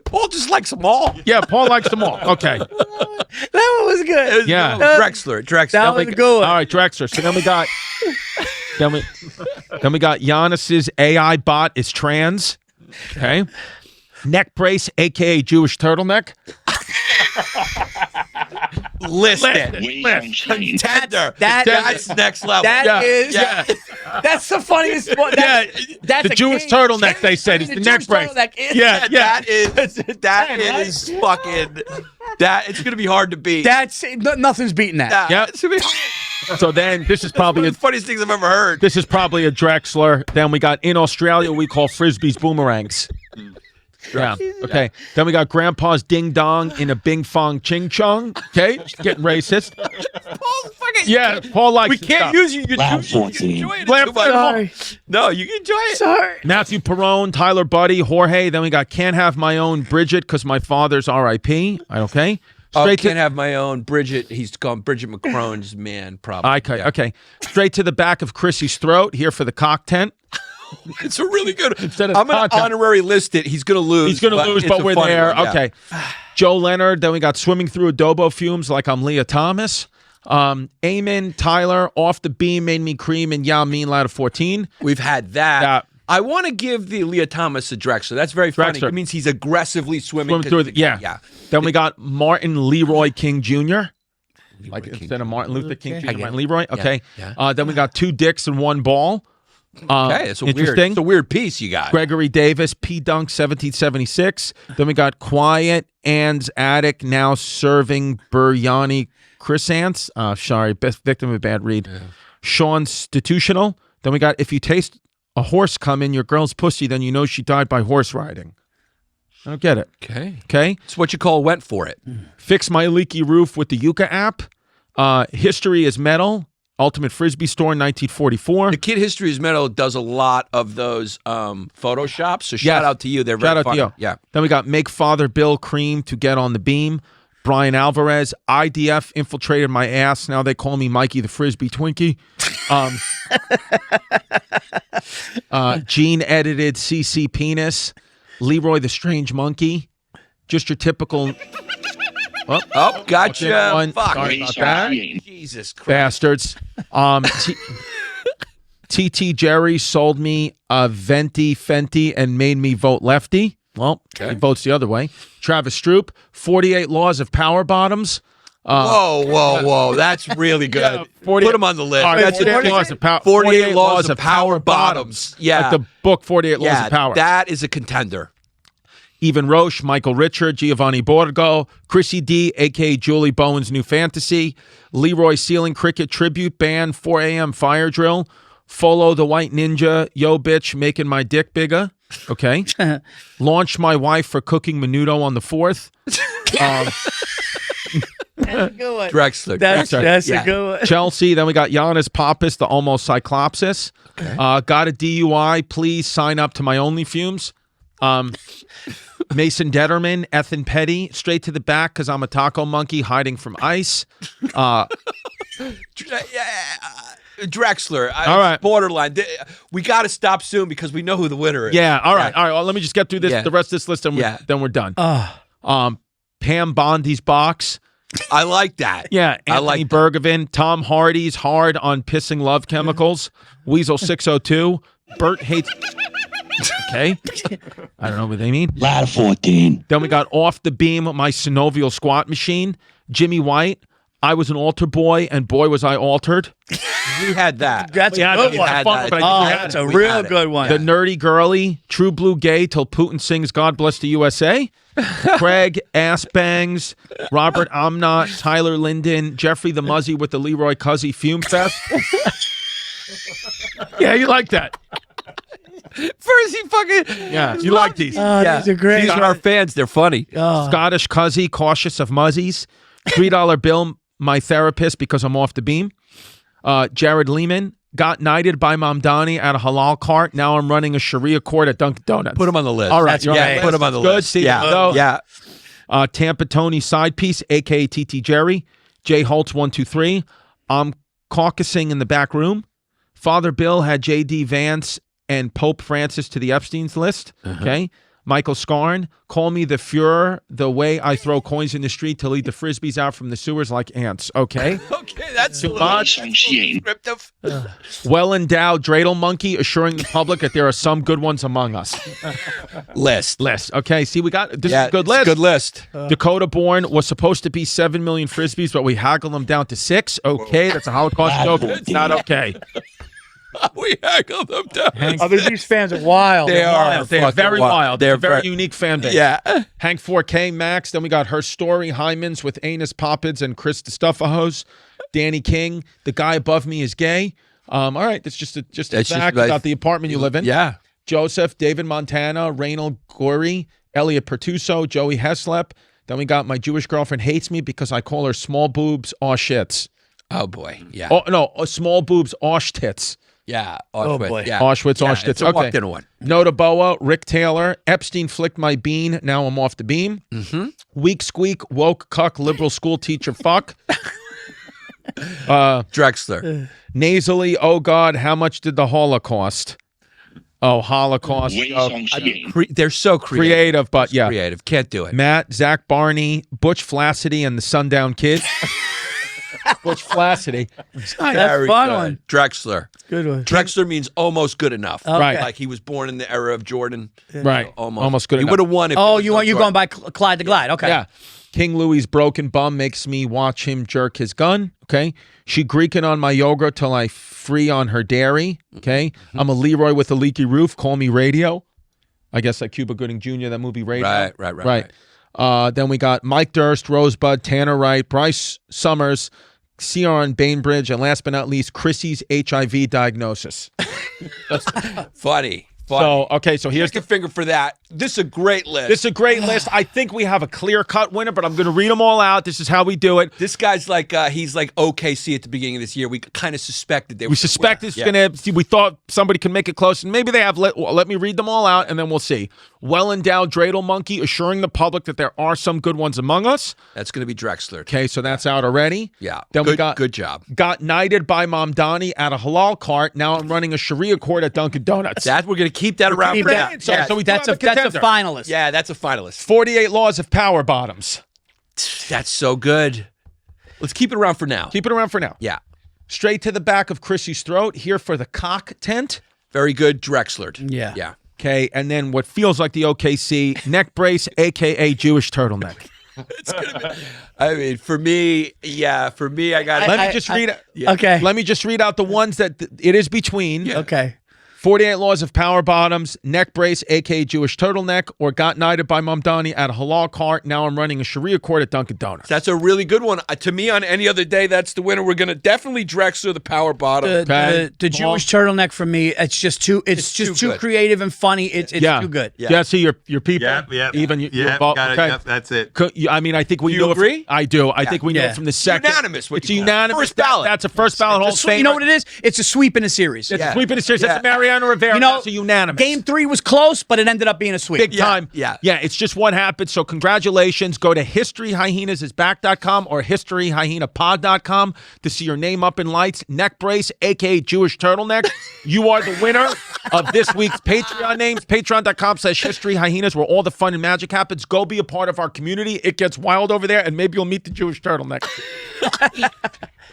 Paul just likes them all. Yeah, Paul likes them all. Okay. That one was good. Yeah. Drexler. That was a good one. All right, Drexler. So then we got then we got Yannis's AI bot is trans. Okay. Neck brace, aka Jewish turtleneck. Listed. Contender. That's next level. That's the funniest one. That's the Jewish turtleneck. They said it's the neck brace. That is fucking. It's gonna be hard to beat. Nothing's beating that. Yeah. So then this is probably one of the funniest things I've ever heard. This is probably a Drexler. Then we got in Australia we call frisbees boomerangs. Yeah. Okay. Then we got Grandpa's Ding Dong in a Bing Fong Ching Chong. Okay. Getting racist. Paul's fucking. Yeah. Paul likes. We can't use you. You enjoy it too much. Sorry. No, you can enjoy it. Sorry. Matthew Perrone, Tyler Buddy, Jorge. Then we got Can't Have My Own Bridget because my father's R.I.P. Okay. Can't have my own Bridget. He's called Bridget McCrone's man, probably. Okay. Straight to the back of Chrissy's throat here for the cock tent. It's a really good. Instead of I'm going to content. honorary list it. He's going to lose. He's going to lose, it's but a we're funny there. one, yeah. Okay. Joe Leonard. Then we got swimming through adobo fumes like I'm Leah Thomas. Eamon, Tyler, off the beam, made me cream, and Yao Mean Lad of 14. We've had that. Yeah. I want to give the Leah Thomas a Drexler. That's very funny. Drexler. It means he's aggressively swimming Through the, yeah. yeah. Then we got Martin Leroy King Jr. Like instead of Martin Luther King Jr., Martin Leroy. Okay. Yeah. Then we got 2 dicks and 1 ball. Okay, it's interesting. It's a weird piece you got. Gregory Davis, P. Dunk, 1776. Then we got Quiet, Ann's Attic, now serving Biryani Chrysants. Sorry, best victim of a bad read. Yeah. Sean Institutional. Then we got, if you taste a horse come in your girl's pussy, then you know she died by horse riding. I don't get it. Okay. It's what you call went for it. Fix my leaky roof with the Yucca app. History is metal. Ultimate Frisbee Store, 1944. The Kid History is Metal does a lot of those Photoshops, so shout out to you. They're very fun. To you. Yeah. Then we got Make Father Bill Cream to Get on the Beam. Brian Alvarez, IDF infiltrated my ass. Now they call me Mikey the Frisbee Twinkie. Gene edited CC Penis. Leroy the Strange Monkey. Just your typical... Oh, gotcha. One. Fuck. Sorry about that. Jesus Christ. Bastards. TT Jerry sold me a Venti Fenty and made me vote lefty. Well, he votes the other way. Travis Stroop, 48 Laws of Power Bottoms. Whoa. That's really good. Yeah, 48 Put him on the list. Right, That's 48 Laws of Power. 48 Laws of Power Bottoms. Yeah. Like the book 48 Laws of Power. That is a contender. Evan Roche, Michael Richard, Giovanni Borgo, Chrissy D, a.k.a. Julie Bowen's New Fantasy, Leroy Ceiling Cricket Tribute Band, 4 a.m. Fire Drill, Folo the White Ninja, Yo Bitch, Making My Dick Bigger. Okay. Launched my wife for cooking menudo on the 4th. That's a good one. Drexler. That's a good one. Chelsea. Then we got Yannis Pappas, the almost Cyclopsis. Okay. Got a DUI. Please sign up to my OnlyFumes. Mason Detterman, Ethan Petty, straight to the back because I'm a taco monkey hiding from ice. Drexler. All right. Borderline. We got to stop soon because we know who the winner is. Yeah. All right. Well, let me just get through this. The rest of this list, and then we're done. Pam Bondi's box. I like that. Yeah. Anthony Bergevin. Tom Hardy's hard on pissing love chemicals. Weasel 602. Bert hates. Okay. I don't know what they mean. Lad of 14. Then we got Off the Beam, my synovial squat machine. Jimmy White. I was an altar boy, and boy was I altered. We had that. That's a good one. That's a real good one. The Nerdy Girly, True Blue Gay till Putin sings God Bless the USA. Craig Ass Bangs, Robert Amnott, Tyler Linden, Jeffrey the Muzzy with the Leroy Cuzzy Fume Fest. Yeah, you like that. First, fucking. Yeah, you like these. These are great. These are our fans. They're funny. Scottish Cuzzy, cautious of muzzies. $3 bill, my therapist because I'm off the beam. Jared Lehman, got knighted by Mamdani at a halal cart. Now I'm running a Sharia court at Dunkin' Donuts. Put him on the list. All right. Put him on the list. See, yeah. Tampa Tony side piece, a.k.a. TT Jerry. Jay Holtz, 123. I'm caucusing in the back room. Father Bill had J.D. Vance and Pope Francis to the Epstein's list. Okay. Michael Scarn, call me the Fuhrer, the way I throw coins in the street to lead the Frisbees out from the sewers like ants. Okay. Okay, that's too much. Descriptive. Well-endowed dreidel monkey assuring the public that there are some good ones among us. List. Okay, see, we got this is a good list. Good list. Dakota Born was supposed to be 7 million Frisbees, but we haggled them down to 6. Okay, that's a Holocaust joke. It's not okay. We haggled them down. I mean, these fans are wild. They are very wild. They're a very unique fan base. Yeah. Hank 4K, Max. Then we got Her Story, Hymans with Anus Pappas and Chris Distefano. Danny King. The guy above me is gay. All right, that's just a fact about the apartment you live in. Yeah. Joseph, David Montana, Raynald Gorey, Elliot Pertuso, Joey Heslep. Then we got my Jewish girlfriend hates me because I call her small boobs aw shits. Oh boy. Yeah. Oh no, small boobs ash tits. Yeah. Oh boy. Yeah. Auschwitz. It's a walked in one. Nota Boa, Rick Taylor, Epstein flicked my bean. Now I'm off the beam. Weak squeak, woke cuck, liberal school teacher fuck. Drexler. Nasally, oh God, how much did the Holocaust? Oh, Holocaust. They're so creative, but yeah. Creative. Can't do it. Matt, Zach Barney, Butch Flassity, and the Sundown Kid. Butch Flassity. That's fun one. Drexler. Good one. Drexler means almost good enough. Okay. Right. Like he was born in the era of Jordan. Right. Almost good enough. He would have won if you going by Clyde the Glide. Okay. Yeah. King Louis's broken bum makes me watch him jerk his gun. Okay. She Greeking on my yogurt till I free on her dairy. Okay. I'm a Leroy with a leaky roof. Call me Radio. I guess like Cuba Gooding Jr., that movie Radio. Right. Then we got Mike Durst, Rosebud, Tanner Wright, Bryce Summers, Ciaran Bainbridge, and last but not least, Chrissy's HIV diagnosis. Funny. So, okay, so here's the finger for that. This is a great list. This is a great list. I think we have a clear-cut winner, but I'm going to read them all out. This is how we do it. This guy's like, he's like OKC at the beginning of this year. We kind of suspected they were. We suspect it's going to, we thought somebody could make it close, and maybe they have. Let me read them all out, and then we'll see. Well-endowed dreidel monkey, assuring the public that there are some good ones among us. That's going to be Drexler. Okay, so that's out already. Yeah. Then we got good job. Got knighted by Mom Donnie at a halal cart. Now I'm running a Sharia court at Dunkin' Donuts. We're going to keep that around for now. So that's a finalist. Yeah, that's a finalist. 48 Laws of Power Bottoms. That's so good. Let's keep it around for now. Keep it around for now. Yeah. Straight to the back of Chrissy's throat. Here for the cock tent. Very good, Drexler. Yeah. Okay, and then what feels like the OKC neck brace, a.k.a. Jewish turtleneck. It's gonna be, I mean, for me, I got. Let me just read. Okay. Let me just read out the ones that it is between. Yeah. Okay. 48 Laws of Power Bottoms, neck brace, a.k.a. Jewish turtleneck, or got knighted by Mom Donnie at a halal cart. Now I'm running a Sharia court at Dunkin' Donuts. That's a really good one. To me, on any other day, that's the winner. We're going to definitely Drexler the power bottom. The Jewish turtleneck for me, it's just too too creative and funny. It's too good. Yeah, see your people. Yeah. Even your got it. okay. Yep, that's it. I mean, I think we Do know. you agree? I do. I think we know from the second. Unanimous. It's unanimous. First ballot. That's a first ballot Hall of Fame. You know what it is? It's a sweep in a series. It's a sweep in a series. That's a Mariano Rivera. That's a unanimous. Game 3 was close, but it ended up being a sweep. Big time. Yeah. It's just what happened. So congratulations. Go to historyhyenasisback.com or historyhyenapod.com to see your name up in lights. Neck brace, a.k.a. Jewish turtleneck. You are the winner of this week's Patreon names. Patreon.com/historyhyenas, where all the fun and magic happens. Go be a part of our community. It gets wild over there, and maybe you'll meet the Jewish turtleneck.